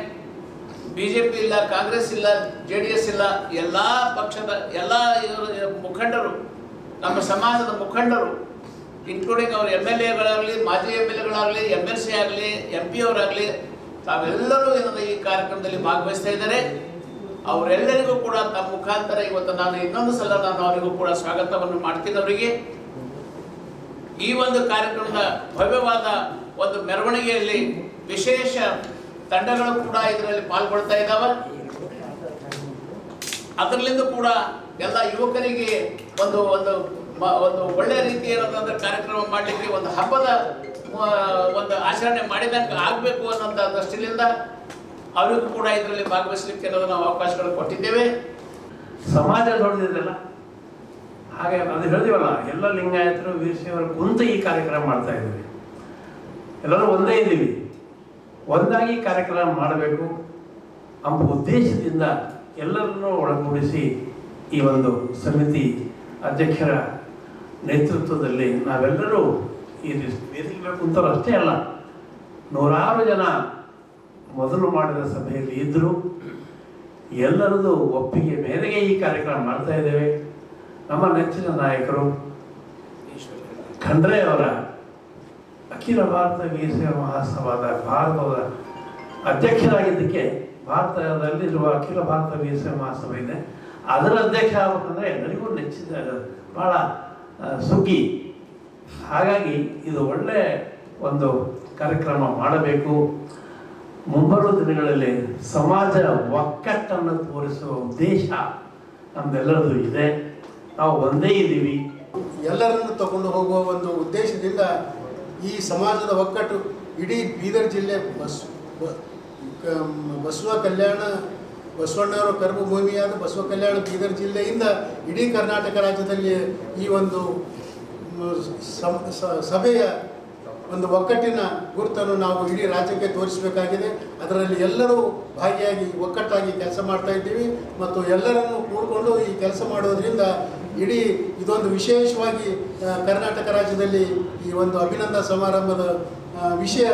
G: ಬಿಜೆಪಿ ಇಲ್ಲ, ಕಾಂಗ್ರೆಸ್ ಇಲ್ಲ, JDS ಇಲ್ಲ, ಎಲ್ಲ ಪಕ್ಷದ ಎಲ್ಲ ಮುಖಂಡರು, ನಮ್ಮ ಸಮಾಜದ ಮುಖಂಡರು ಇನ್ಕ್ಲೂಡಿಂಗ್ ಅವರು MLAಗಳಾಗಲಿ, ಮಾಜಿ MLAಗಳಾಗಲಿ, MLC ಆಗಲಿ, MP ಅವರಾಗಲಿ ತಾವೆಲ್ಲರೂ ಏನಂದ್ರೆ ಈ ಕಾರ್ಯಕ್ರಮದಲ್ಲಿ ಭಾಗವಹಿಸ್ತಾ ಇದ್ದಾರೆ. ಅವರೆಲ್ಲರಿಗೂ ಕೂಡ ತಮ್ಮ ಮುಖಾಂತರ ಇವತ್ತು ನಾನು ಇನ್ನೊಂದು ಸಲ ನಾನು ಅವರಿಗೂ ಕೂಡ ಸ್ವಾಗತವನ್ನು ಮಾಡ್ತೀನಿ. ಅವರಿಗೆ ಈ ಒಂದು ಕಾರ್ಯಕ್ರಮದ ಭವ್ಯವಾದ ಒಂದು ಮೆರವಣಿಗೆಯಲ್ಲಿ ವಿಶೇಷ ತಂಡಗಳು ಕೂಡ ಇದರಲ್ಲಿ ಪಾಲ್ಗೊಳ್ತಾ ಇದ್ದಾವೆ. ಅದರಲ್ಲಿಂದ ಕೂಡ ಎಲ್ಲ ಯುವಕರಿಗೆ ಒಂದು ಒಂದು ಒಂದು ಒಳ್ಳೆಯ ರೀತಿಯಾದಂಥ ಕಾರ್ಯಕ್ರಮ ಮಾಡಲಿಕ್ಕೆ ಒಂದು ಹಬ್ಬದ ಒಂದು ಆಚರಣೆ ಮಾಡಿದಂಗೆ ಆಗಬೇಕು ಅನ್ನೋಂಥ ದೃಷ್ಟಿಯಿಂದ ಅವರಿಗೂ ಕೂಡ ಇದರಲ್ಲಿ ಭಾಗವಹಿಸಲಿಕ್ಕೆ ನಾವು ಅವಕಾಶಗಳು ಕೊಟ್ಟಿದ್ದೇವೆ.
H: ಸಮಾಜ ದೊಡ್ಡದಿದೆಯಲ್ಲ, ಹಾಗೆ ಅದು ಹೇಳಿದೀವಲ್ಲ, ಎಲ್ಲ ಲಿಂಗಾಯತರು ವೀರಶೈವರು ಕುಂತು ಈ ಕಾರ್ಯಕ್ರಮ ಮಾಡ್ತಾ ಇದ್ದೀವಿ. ಎಲ್ಲರೂ ಒಂದೇ ಇದ್ದೀವಿ, ಒಂದಾಗಿ ಕಾರ್ಯಕ್ರಮ ಮಾಡಬೇಕು ಎಂಬ ಉದ್ದೇಶದಿಂದ ಎಲ್ಲರನ್ನೂ ಒಳಗೂಡಿಸಿ ಈ ಒಂದು ಸಮಿತಿ ಅಧ್ಯಕ್ಷರ ನೇತೃತ್ವದಲ್ಲಿ ನಾವೆಲ್ಲರೂ ಈ ವೇದಿಕೆ ಕುಂತರು ಅಷ್ಟೇ ಅಲ್ಲ, 100 ಜನ ಮೊದಲು ಮಾಡಿದ ಸಭೆಯಲ್ಲಿ ಇದ್ದರು. ಎಲ್ಲರದು ಒಪ್ಪಿಗೆ ಮೇರೆಗೆ ಈ ಕಾರ್ಯಕ್ರಮ ಮಾಡ್ತಾ ಇದ್ದೇವೆ. ನಮ್ಮ ನೆಚ್ಚಿನ ನಾಯಕರು ಖಂಡ್ರೆ ಅವರ ಅಖಿಲ ಭಾರತ ವೀರಶೈವ ಮಹಾಸಭಾದ ಭಾರತದ ಅಧ್ಯಕ್ಷರಾಗಿದ್ದಕ್ಕೆ ಭಾರತದಲ್ಲಿರುವ ಅಖಿಲ ಭಾರತ ವೀರಶೈವ ಮಹಾಸಭೆ ಇದೆ, ಅದರ ಅಧ್ಯಕ್ಷ ಆಗಬೇಕಂದ್ರೆ ಎಲ್ಲರಿಗೂ ನೆಚ್ಚಿದ ಭಾಳ ಸುಗ್ಗಿ. ಹಾಗಾಗಿ ಇದು ಒಳ್ಳೆಯ ಒಂದು ಕಾರ್ಯಕ್ರಮ ಮಾಡಬೇಕು. ಮುಂಬರುವ ದಿನಗಳಲ್ಲಿ ಸಮಾಜ ಒಕ್ಕಟ್ಟನ್ನು ತೋರಿಸುವ ಉದ್ದೇಶ ನಮ್ಮೆಲ್ಲರದು ಇದೆ. ನಾವು ಒಂದೇ ಇದ್ದೀವಿ.
I: ಎಲ್ಲರನ್ನು ತಗೊಂಡು ಹೋಗುವ ಒಂದು ಉದ್ದೇಶದಿಂದ ಈ ಸಮಾಜದ ಒಕ್ಕಟ್ಟು ಇಡೀ ಬೀದರ್ ಜಿಲ್ಲೆ ಬಸವ ಕಲ್ಯಾಣ ಬಸವಣ್ಣವರ ಕರ್ಮಭೂಮಿಯಾದ ಬಸವ ಕಲ್ಯಾಣ ಬೀದರ್ ಜಿಲ್ಲೆಯಿಂದ ಇಡೀ ಕರ್ನಾಟಕ ರಾಜ್ಯದಲ್ಲಿ ಈ ಒಂದು ಸಭೆಯ ಒಂದು ಒಕ್ಕಟ್ಟಿನ ಗುರುತನ್ನು ನಾವು ಇಡೀ ರಾಜ್ಯಕ್ಕೆ ತೋರಿಸಬೇಕಾಗಿದೆ. ಅದರಲ್ಲಿ ಎಲ್ಲರೂ ಭಾಗಿಯಾಗಿ ಒಕ್ಕಟ್ಟಾಗಿ ಕೆಲಸ ಮಾಡ್ತಾ ಇದ್ದೀವಿ ಮತ್ತು ಎಲ್ಲರನ್ನು ಕೂಡಿಕೊಂಡು ಈ ಕೆಲಸ ಮಾಡೋದ್ರಿಂದ ಇಡೀ ಇದೊಂದು ವಿಶೇಷವಾಗಿ ಕರ್ನಾಟಕ ರಾಜ್ಯದಲ್ಲಿ ಈ ಒಂದು ಅಭಿನಂದನಾ ಸಮಾರಂಭದ ವಿಷಯ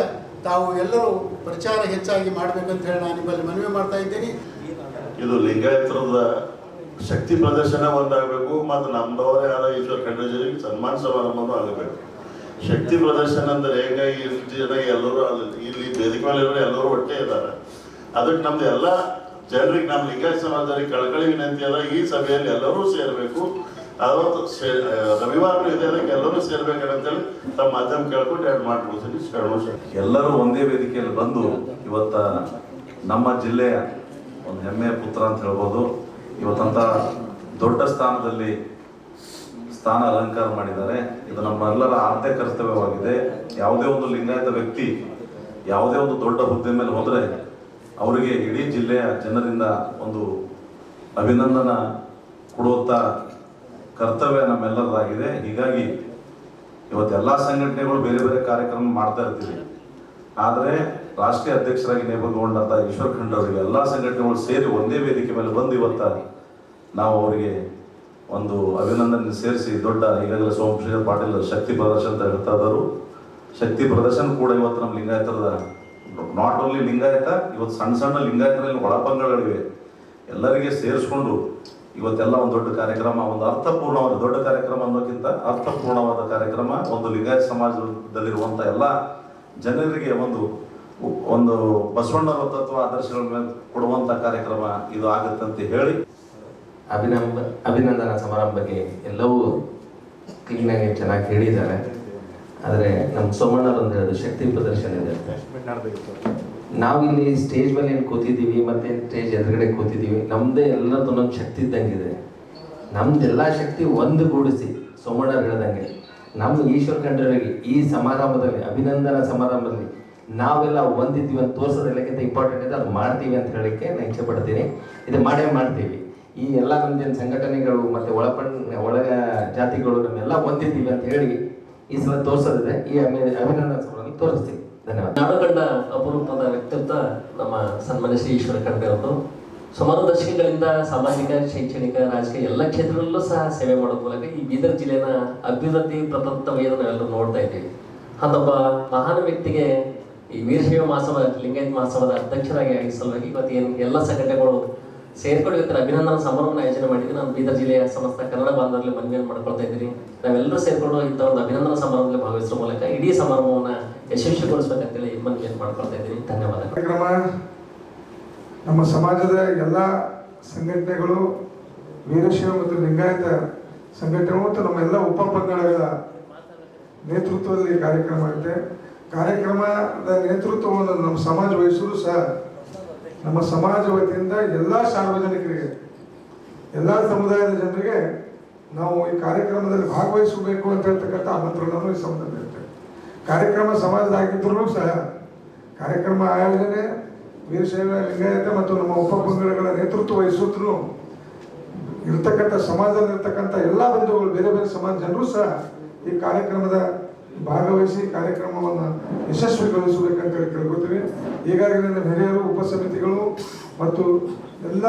I: ತಾವು ಎಲ್ಲರೂ ಪ್ರಚಾರ ಹೆಚ್ಚಾಗಿ ಮಾಡಬೇಕಂತ ಹೇಳಿ ನಾನು ನಿಮ್ಮಲ್ಲಿ ಮನವಿ ಮಾಡ್ತಾ ಇದ್ದೀನಿ.
J: ಇದು ಲಿಂಗಾಯತರದ ಶಕ್ತಿ ಪ್ರದರ್ಶನ ಒಂದಾಗಬೇಕು ಮತ್ತು ನಮ್ಮದವರೇ ಆದ ಈಶ್ವರ ಖಂಡ್ರೆಜಿಗೆ ಸನ್ಮಾನ ಸಮಾರಂಭನೂ ಆಗಬೇಕು. ಶಕ್ತಿ ಪ್ರದರ್ಶನ ಅಂದರೆ ಹೇಗೆ ಇಷ್ಟು ಜನ ಎಲ್ಲರೂ ಇಲ್ಲಿ ವೇದಿಕೆ ಮೇಲೆ ಎಲ್ಲರೂ ಒಟ್ಟೇ ಇದ್ದಾರೆ. ಅದಕ್ಕೆ ನಮ್ದು ಎಲ್ಲ ಜನರಿಗೆ ನಮ್ಮ ಲಿಂಗಾಯತ ಸಮಾಜದವರಿಗೆ ಕಳಕಳಿ ವಿನಂತಿ ಅದ, ಈ ಸಭೆಯಲ್ಲಿ ಎಲ್ಲರೂ ಸೇರಬೇಕು. ಅವತ್ತು ರವಿವಾರ ಇದೆ, ಅದಕ್ಕೆ ಎಲ್ಲರೂ ಸೇರ್ಬೇಕಂತೇಳಿ ತಮ್ಮ ಮಾಧ್ಯಮ ಕೇಳ್ಕೊಂಡು ಎರಡು ಮಾಡ್ಬೋದು.
K: ಎಲ್ಲರೂ ಒಂದೇ ವೇದಿಕೆಯಲ್ಲಿ ಬಂದು ಇವತ್ತ ನಮ್ಮ ಜಿಲ್ಲೆಯ ಒಂದು ಹೆಮ್ಮೆಯ ಪುತ್ರ ಅಂತ ಹೇಳ್ಬೋದು. ಇವತ್ತಂತ ದೊಡ್ಡ ಸ್ಥಾನದಲ್ಲಿ ಸ್ಥಾನ ಅಲಂಕಾರ ಮಾಡಿದ್ದಾರೆ. ಇದು ನಮ್ಮೆಲ್ಲರ ಆದ್ಯ ಕರ್ತವ್ಯವಾಗಿದೆ. ಯಾವುದೇ ಒಂದು ಲಿಂಗಾಯತ ವ್ಯಕ್ತಿ ಯಾವುದೇ ಒಂದು ದೊಡ್ಡ ಹುದ್ದೆ ಮೇಲೆ ಹೋದರೆ ಅವರಿಗೆ ಇಡೀ ಜಿಲ್ಲೆಯ ಜನರಿಂದ ಒಂದು ಅಭಿನಂದನಾ ಕೊಡುವಂಥ ಕರ್ತವ್ಯ ನಮ್ಮೆಲ್ಲರದಾಗಿದೆ. ಹೀಗಾಗಿ ಇವತ್ತೆಲ್ಲ ಸಂಘಟನೆಗಳು ಬೇರೆ ಬೇರೆ ಕಾರ್ಯಕ್ರಮ ಮಾಡ್ತಾ ಇರ್ತೀವಿ. ಆದರೆ ರಾಷ್ಟ್ರೀಯ ಅಧ್ಯಕ್ಷರಾಗಿ ನೇಮಕಗೊಂಡಂಥ ಈಶ್ವರ್ ಖಂಡ್ರೆ ಅವರಿಗೆ ಎಲ್ಲ ಸಂಘಟನೆಗಳು ಸೇರಿ ಒಂದೇ ವೇದಿಕೆ ಮೇಲೆ ಬಂದು ಇವತ್ತು ನಾವು ಅವರಿಗೆ ಒಂದು ಅಭಿನಂದನೆ ಸೇರಿಸಿ ದೊಡ್ಡ ಈಗಾಗಲೇ ಸೋಮಶೇಖರ್ ಪಾಟೀಲ್ ಶಕ್ತಿ ಪ್ರದರ್ಶನ ಅಂತ ಹೇಳ್ತಾ ಇದ್ದರು. ಶಕ್ತಿ ಪ್ರದರ್ಶನ ಕೂಡ ಇವತ್ತು ನಮ್ಮ ಲಿಂಗಾಯತರದ ನಾಟ್ ಓನ್ಲಿ ಲಿಂಗಾಯತ, ಇವತ್ತು ಸಣ್ಣ ಸಣ್ಣ ಲಿಂಗಾಯತರಲ್ಲಿ ಒಳಪಂಗಗಳಿವೆ, ಎಲ್ಲರಿಗೆ ಸೇರಿಸ್ಕೊಂಡು ಇವತ್ತೆಲ್ಲ ಒಂದು ದೊಡ್ಡ ಕಾರ್ಯಕ್ರಮ, ಒಂದು ಅರ್ಥಪೂರ್ಣವಾದ ದೊಡ್ಡ ಕಾರ್ಯಕ್ರಮ ಅನ್ನೋಕ್ಕಿಂತ ಅರ್ಥಪೂರ್ಣವಾದ ಕಾರ್ಯಕ್ರಮ, ಒಂದು ಲಿಂಗಾಯತ ಸಮಾಜದಲ್ಲಿರುವಂಥ ಎಲ್ಲ ಜನರಿಗೆ ಒಂದು ಬಸವಣ್ಣರ ತತ್ವ ಆದರ್ಶಗಳ ಮೇಲೆ ಕೊಡುವಂಥ ಕಾರ್ಯಕ್ರಮ ಇದು ಆಗುತ್ತೆ ಅಂತ ಹೇಳಿ
L: ಅಭಿನಂದನಾ ಸಮಾರಂಭಕ್ಕೆ ಎಲ್ಲವೂ ಕ್ಲೀನಾಗಿ ಚೆನ್ನಾಗಿ ಹೇಳಿದ್ದಾರೆ. ಆದರೆ ನಮ್ಮ ಸೋಮಣ್ಣರು ಅಂತ ಹೇಳಿದ್ರು ಶಕ್ತಿ ಪ್ರದರ್ಶನ ಇದೆ. ನಾವಿಲ್ಲಿ ಸ್ಟೇಜ್ ಮೇಲೆ ಏನು ಕೂತಿದ್ದೀವಿ ಮತ್ತೆ ಸ್ಟೇಜ್ ಎದುರುಗಡೆ ಕೂತಿದ್ದೀವಿ, ನಮ್ಮದೇ ಎಲ್ಲರದ್ದು ನಮ್ಮ ಶಕ್ತಿ ಇದ್ದಂಗಿದೆ. ನಮ್ದೆಲ್ಲ ಶಕ್ತಿ ಒಂದುಗೂಡಿಸಿ ಸೋಮಣ್ಣರು ಹೇಳ್ದಂಗೆ ನಮ್ಮ ಈಶ್ವರ್ ಖಂಡ್ರೆಯವರಿಗೆ ಈ ಸಮಾರಂಭದಲ್ಲಿ ಅಭಿನಂದನಾ ಸಮಾರಂಭದಲ್ಲಿ ನಾವೆಲ್ಲ ಒಂದಿದ್ದೀವಿ ಅಂತ ತೋರಿಸೋದು ಎಲ್ಲಕ್ಕಿಂತ ಇಂಪಾರ್ಟೆಂಟ್ ಇದೆ. ಅದು ಮಾಡ್ತೀವಿ ಅಂತ ಹೇಳಲಿಕ್ಕೆ ನಾನು ಇಚ್ಛೆ ಪಡ್ತೀನಿ. ಇದು ಮಾಡೇ ಮಾಡ್ತೀವಿ. ಈ ಎಲ್ಲ ನಮ್ಮ ಸಂಘಟನೆಗಳು ಮತ್ತು ಒಳ ಜಾತಿಗಳು ನಮ್ಮೆಲ್ಲ ಒಂದಿದ್ದೀವಿ ಅಂತ ಹೇಳಿ ಈ ಸಲ ತೋರಿಸೋದಿದೆ. ಈ ಅಭಿನಂದನಾ ಸಮಾರಂಭ ತೋರಿಸ್ತೀವಿ. ಧನ್ಯವಾದ.
M: ನಾಡುಗಂಡ ಅಪರೂಪದ ವ್ಯಕ್ತಿತ್ವ ನಮ್ಮ ಸನ್ಮಾನ್ಯ ಶ್ರೀ ಈಶ್ವರ ಖಂಡ್ರೆ ಅವರು ಸುಮಾರು ದಶಕಗಳಿಂದ ಸಾಮಾಜಿಕ, ಶೈಕ್ಷಣಿಕ, ರಾಜಕೀಯ ಎಲ್ಲ ಕ್ಷೇತ್ರದಲ್ಲೂ ಸಹ ಸೇವೆ ಮಾಡೋದ್ರ ಮೂಲಕ ಈ ಬೀದರ್ ಜಿಲ್ಲೆನ ಅಭಿವೃದ್ಧಿ ಪ್ರತಂತ್ರವನ್ನು ನಾವೆಲ್ಲರೂ ನೋಡ್ತಾ ಇದ್ದೀವಿ. ಅಂತೊಬ್ಬ ಮಹಾನ್ ವ್ಯಕ್ತಿಗೆ ಈ ವೀರಶೈವ ಮಹಾಸಭಾ, ಲಿಂಗಾಯತ ಮಹಾಸಭಾದ ಅಧ್ಯಕ್ಷರಾಗಿ ಆಗಿ ಸಲುವಾಗಿ ಇವತ್ತು ಏನು ಎಲ್ಲ ಸಂಘಟನೆಗಳು ಸೇರ್ಕೊಂಡು ಇವತ್ತು ಅಭಿನಂದನಾ ಸಮಾರಂಭನ ಆಯೋಜನೆ ಮಾಡಿದ್ವಿ. ನಾನು ಬೀದರ್ ಜಿಲ್ಲೆಯ ಸಮಸ್ತ ಕನ್ನಡ ಬಾಂಧವರಲ್ಲಿ ಮನವಿಯನ್ನು ಮಾಡ್ಕೊಳ್ತಾ ಇದ್ದೀನಿ. ನಾವೆಲ್ಲರೂ ಸೇರ್ಕೊಂಡು ಇಂಥ ಒಂದು ಅಭಿನಂದನಾ ಸಮಾರಂಭದಲ್ಲಿ ಭಾಗವಹಿಸುವ ಮೂಲಕ ಇಡೀ ಸಮಾರಂಭವನ್ನು ಯಶಸ್ವಿಗೊಳಿಸಬೇಕಂತೇಳಿ ಮನವಿಯನ್ನು ಮಾಡ್ಕೊಳ್ತಾ ಇದ್ದೀನಿ. ಧನ್ಯವಾದ.
N: ಕಾರ್ಯಕ್ರಮ ನಮ್ಮ ಸಮಾಜದ ಎಲ್ಲ ಸಂಘಟನೆಗಳು, ವೀರಶೈವ ಮತ್ತು ಲಿಂಗಾಯತ ಸಂಘಟನೆ ಮತ್ತು ನಮ್ಮ ಎಲ್ಲ ಉಪಪಂಗಡಗಳ ನೇತೃತ್ವದಲ್ಲಿ ಕಾರ್ಯಕ್ರಮ ಆಗುತ್ತೆ. ಕಾರ್ಯಕ್ರಮದ ನೇತೃತ್ವವನ್ನು ನಮ್ಮ ಸಮಾಜ ವಹಿಸಲು ಸಹ ನಮ್ಮ ಸಮಾಜ ವತಿಯಿಂದ ಎಲ್ಲ ಸಾರ್ವಜನಿಕರಿಗೆ, ಎಲ್ಲ ಸಮುದಾಯದ ಜನರಿಗೆ ನಾವು ಈ ಕಾರ್ಯಕ್ರಮದಲ್ಲಿ ಭಾಗವಹಿಸಬೇಕು ಅಂತ ಹೇಳ್ತಕ್ಕಂಥ ಆಮಂತ್ರಣವನ್ನು ಈ ಸಂದರ್ಭದಲ್ಲಿ ಇರ್ತೇವೆ. ಕಾರ್ಯಕ್ರಮ ಸಮಾಜದಾಗಿದ್ದರೂ ಸಹ ಕಾರ್ಯಕ್ರಮ ಆಯೋಜನೆ ವೀರಶೈವ, ಲಿಂಗಾಯತ ಮತ್ತು ನಮ್ಮ ಉಪಪಂಗಡಗಳ ನೇತೃತ್ವ ವಹಿಸಿದ್ರು ಇರ್ತಕ್ಕಂಥ ಸಮಾಜದಲ್ಲಿರ್ತಕ್ಕಂಥ ಎಲ್ಲ ಬಂಧುಗಳು, ಬೇರೆ ಬೇರೆ ಸಮಾಜ ಜನರು ಸಹ ಈ ಕಾರ್ಯಕ್ರಮದ ಭಾಗವಹಿಸಿ ಕಾರ್ಯಕ್ರಮವನ್ನು ಯಶಸ್ವಿಗೊಳಿಸಬೇಕಂತ ಹೇಳಿ ಕೇಳ್ಕೊತೀವಿ. ಈಗಾಗಲೇ ನಮ್ಮ ಹಿರಿಯರು, ಉಪಸಮಿತಿಗಳು ಮತ್ತು ಎಲ್ಲ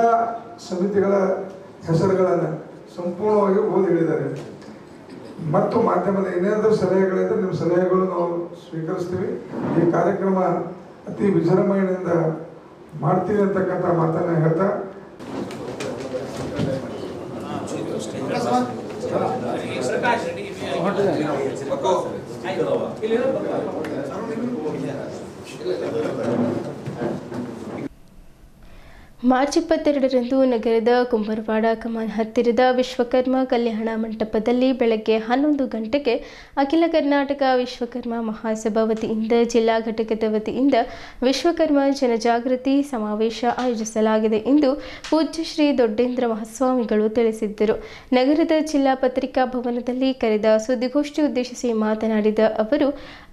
N: ಸಮಿತಿಗಳ ಹೆಸರುಗಳನ್ನು ಸಂಪೂರ್ಣವಾಗಿ ಓದಿ ಹೇಳಿದ್ದಾರೆ. ಮತ್ತು ಮಾಧ್ಯಮದ ಏನೇನಾದರೂ ಸಲಹೆಗಳಿದ್ದರೆ ನಿಮ್ಮ ಸಲಹೆಗಳು ನಾವು ಸ್ವೀಕರಿಸ್ತೀವಿ. ಈ ಕಾರ್ಯಕ್ರಮ ಅತಿ ವಿಜೃಂಭಣೆಯಿಂದ ಮಾಡ್ತೀವಿ ಅಂತಕ್ಕಂಥ ಮಾತನ್ನು ಹೇಳ್ತಾ
A: ಮಾರ್ಚ್ 22ರಂದು ನಗರದ ಕುಂಬರವಾಡ ಕಮಾನ್ ಹತ್ತಿರದ ವಿಶ್ವಕರ್ಮ ಕಲ್ಯಾಣ ಮಂಟಪದಲ್ಲಿ ಬೆಳಗ್ಗೆ 11 ಗಂಟೆಗೆ ಅಖಿಲ ಕರ್ನಾಟಕ ವಿಶ್ವಕರ್ಮ ಮಹಾಸಭಾ ವತಿಯಿಂದ ಜಿಲ್ಲಾ ಘಟಕದ ವತಿಯಿಂದ ವಿಶ್ವಕರ್ಮ ಜನಜಾಗೃತಿ ಸಮಾವೇಶ ಆಯೋಜಿಸಲಾಗಿದೆ ಎಂದು ಪೂಜ್ಯ ಶ್ರೀ ದೊಡ್ಡೇಂದ್ರ ಮಹಾಸ್ವಾಮಿಗಳು ತಿಳಿಸಿದ್ದರು. ನಗರದ ಜಿಲ್ಲಾ ಪತ್ರಿಕಾ ಭವನದಲ್ಲಿ ಕರೆದ ಸುದ್ದಿಗೋಷ್ಠಿ ಉದ್ದೇಶಿಸಿ ಮಾತನಾಡಿದ ಅವರು,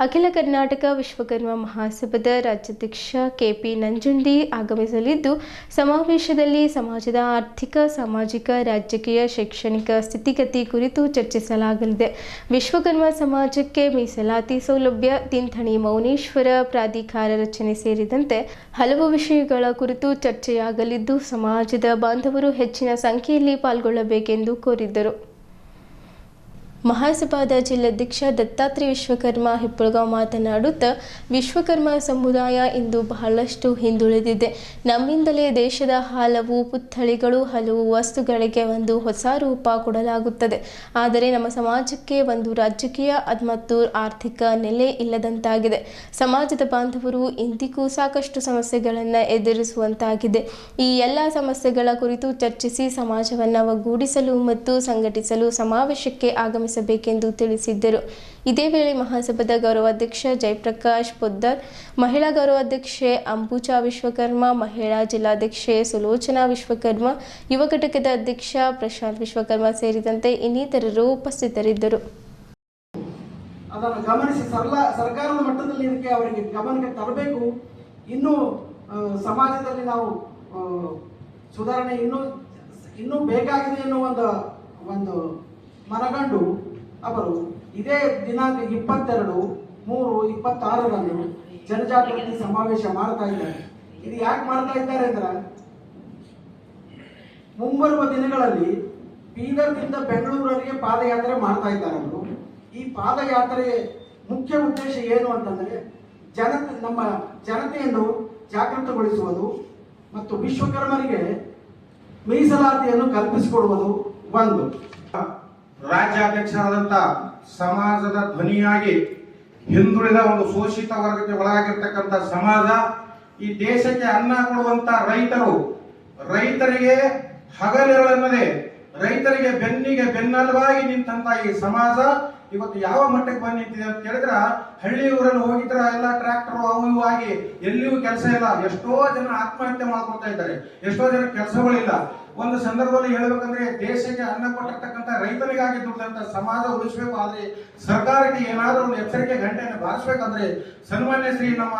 A: ಅಖಿಲ ಕರ್ನಾಟಕ ವಿಶ್ವಕರ್ಮ ಮಹಾಸಭಾದ ರಾಜ್ಯಾಧ್ಯಕ್ಷ ಕೆಪಿ ನಂಜುಂಡಿ ಆಗಮಿಸಲಿದ್ದು, ಸಮಾವೇಶದಲ್ಲಿ ಸಮಾಜದ ಆರ್ಥಿಕ, ಸಾಮಾಜಿಕ, ರಾಜಕೀಯ, ಶೈಕ್ಷಣಿಕ ಸ್ಥಿತಿಗತಿ ಕುರಿತು ಚರ್ಚಿಸಲಾಗಲಿದೆ. ವಿಶ್ವಕರ್ಮ ಸಮಾಜಕ್ಕೆ ಮೀಸಲಾತಿ ಸೌಲಭ್ಯ, ತಿಂಥಣಿ ಮೌನೇಶ್ವರ ಪ್ರಾಧಿಕಾರ ರಚನೆ ಸೇರಿದಂತೆ ಹಲವು ವಿಷಯಗಳ ಕುರಿತು ಚರ್ಚೆಯಾಗಲಿದ್ದು, ಸಮಾಜದ ಬಾಂಧವರು ಹೆಚ್ಚಿನ ಸಂಖ್ಯೆಯಲ್ಲಿ ಪಾಲ್ಗೊಳ್ಳಬೇಕೆಂದು ಕೋರಿದ್ದರು. ಮಹಾಸಭಾದ ಜಿಲ್ಲಾಧ್ಯಕ್ಷ ದತ್ತಾತ್ರೇಯ ವಿಶ್ವಕರ್ಮ ಹಿಪ್ಪಳಗಾಂವ್ ಮಾತನಾಡುತ್ತಾ, ವಿಶ್ವಕರ್ಮ ಸಮುದಾಯ ಇಂದು ಬಹಳಷ್ಟು ಹಿಂದುಳಿದಿದೆ. ನಮ್ಮಿಂದಲೇ ದೇಶದ ಹಲವು ಪುತ್ಥಳಿಗಳು, ಹಲವು ವಸ್ತುಗಳಿಗೆ ಒಂದು ಹೊಸ ರೂಪ ಕೊಡಲಾಗುತ್ತದೆ. ಆದರೆ ನಮ್ಮ ಸಮಾಜಕ್ಕೆ ಒಂದು ರಾಜಕೀಯ ಮತ್ತು ಆರ್ಥಿಕ ನೆಲೆ ಇಲ್ಲದಂತಾಗಿದೆ. ಸಮಾಜದ ಬಾಂಧವರು ಇಂದಿಗೂ ಸಾಕಷ್ಟು ಸಮಸ್ಯೆಗಳನ್ನು ಎದುರಿಸುವಂತಾಗಿದೆ. ಈ ಎಲ್ಲ ಸಮಸ್ಯೆಗಳ ಕುರಿತು ಚರ್ಚಿಸಿ ಸಮಾಜವನ್ನು ಒಗ್ಗೂಡಿಸಲು ಮತ್ತು ಸಂಘಟಿಸಲು ಸಮಾವೇಶಕ್ಕೆ ಆಗಮಿಸಬೇಕೆಂದು ತಿಳಿಸಿದ್ದರು. ಇದೇ ವೇಳೆ ಮಹಾಸಭಾದ ಗೌರವಾಧ್ಯಕ್ಷ ಜಯಪ್ರಕಾಶ್ ಪೊದ್ದಾರ್, ಮಹಿಳಾ ಗೌರವಾಧ್ಯಕ್ಷೆ ಅಂಬುಜಾ ವಿಶ್ವಕರ್ಮ, ಮಹಿಳಾ ಜಿಲ್ಲಾಧ್ಯಕ್ಷೆ ಸುಲೋಚನಾ ವಿಶ್ವಕರ್ಮ, ಯುವ ಘಟಕದ ಅಧ್ಯಕ್ಷ ಪ್ರಶಾಂತ್ ವಿಶ್ವಕರ್ಮ ಸೇರಿದಂತೆ ಇನ್ನಿತರರು ಉಪಸ್ಥಿತರಿದ್ದರು.
O: ಅದನ್ನು ಗಮನಿಸಿ ಸರ್ಕಾರದ ಮಟ್ಟದಲ್ಲಿ ಇದಕ್ಕೆ ಅವರಿಗೆ ಗಮನಕ್ಕೆ ತರಬೇಕು. ಇನ್ನೂ ಸಮಾಜದಲ್ಲಿ ನಾವು ಸುಧಾರಣೆ ಇನ್ನೂ ಬೇಕಾಗಿದೆ ಎನ್ನುವ ಒಂದು ಮನಗಂಡು ಅವರು ಇದೇ ದಿನಾಂಕ 22 3/26 ಜನಜಾಗೃತಿ ಸಮಾವೇಶ ಮಾಡ್ತಾ ಇದ್ದಾರೆ. ಇದು ಯಾಕೆ ಮಾಡ್ತಾ ಇದ್ದಾರೆ ಅಂದ್ರೆ, ಮುಂಬರುವ ದಿನಗಳಲ್ಲಿ ಬೀದರ್ನಿಂದ ಬೆಂಗಳೂರಿಗೆ ಪಾದಯಾತ್ರೆ ಮಾಡ್ತಾ ಇದ್ದಾರೆ ಅವರು. ಈ ಪಾದಯಾತ್ರೆ ಮುಖ್ಯ ಉದ್ದೇಶ ಏನು ಅಂತಂದ್ರೆ, ನಮ್ಮ ಜನತೆಯನ್ನು ಜಾಗೃತಗೊಳಿಸುವುದು ಮತ್ತು ವಿಶ್ವಕರ್ಮರಿಗೆ ಮೀಸಲಾತಿಯನ್ನು ಕಲ್ಪಿಸಿಕೊಡುವುದು ಒಂದು.
P: ರಾಜ್ಯಾಧ್ಯಕ್ಷರಾದಂಥ ಸಮಾಜದ ಧ್ವನಿಯಾಗಿ ಹಿಂದುಳಿದ ಒಂದು ಶೋಷಿತ ವರ್ಗಕ್ಕೆ ಒಳಗಾಗಿರ್ತಕ್ಕಂಥ ಸಮಾಜ, ಈ ದೇಶಕ್ಕೆ ಅನ್ನ ಕೊಡುವಂತ ರೈತರಿಗೆ ಹಗಲಿರುಳೆನ್ನದೆ ರೈತರಿಗೆ ಬೆನ್ನಿಗೆ ಬೆನ್ನೆಲುಬಾಗಿ ನಿಂತಹ ಈ ಸಮಾಜ ಇವತ್ತು ಯಾವ ಮಟ್ಟಕ್ಕೆ ಬಂದು ನಿಂತಿದೆ ಅಂತ ಹೇಳಿದ್ರ, ಹಳ್ಳಿ ಊರಲ್ಲಿ ಹೋಗಿದ್ರ ಎಲ್ಲ ಟ್ರ್ಯಾಕ್ಟರ್ ಅವು ಇವು ಆಗಿ ಎಲ್ಲಿಯೂ ಕೆಲಸ ಇಲ್ಲ. ಎಷ್ಟೋ ಜನ ಆತ್ಮಹತ್ಯೆ ಮಾಡ್ಕೊತಾ ಇದ್ದಾರೆ, ಎಷ್ಟೋ ಜನ ಕೆಲಸಗಳಿಲ್ಲ. ಒಂದು ಸಂದರ್ಭದಲ್ಲಿ ಹೇಳ್ಬೇಕಂದ್ರೆ, ದೇಶಕ್ಕೆ ಅನ್ನ ಕೊಟ್ಟಿರ್ತಕ್ಕಂಥ ರೈತರಿಗಾಗಿ ದುಡಿದಂತ ಸಮಾಜ ಉಳಿಸಬೇಕು. ಆದ್ರೆ ಸರ್ಕಾರಕ್ಕೆ ಏನಾದ್ರೂ ಒಂದು ಎಚ್ಚರಿಕೆ ಗಂಟೆಯನ್ನು ಬಾರಿಸಬೇಕಂದ್ರೆ, ಸನ್ಮಾನ್ಯ ಶ್ರೀ ನಮ್ಮ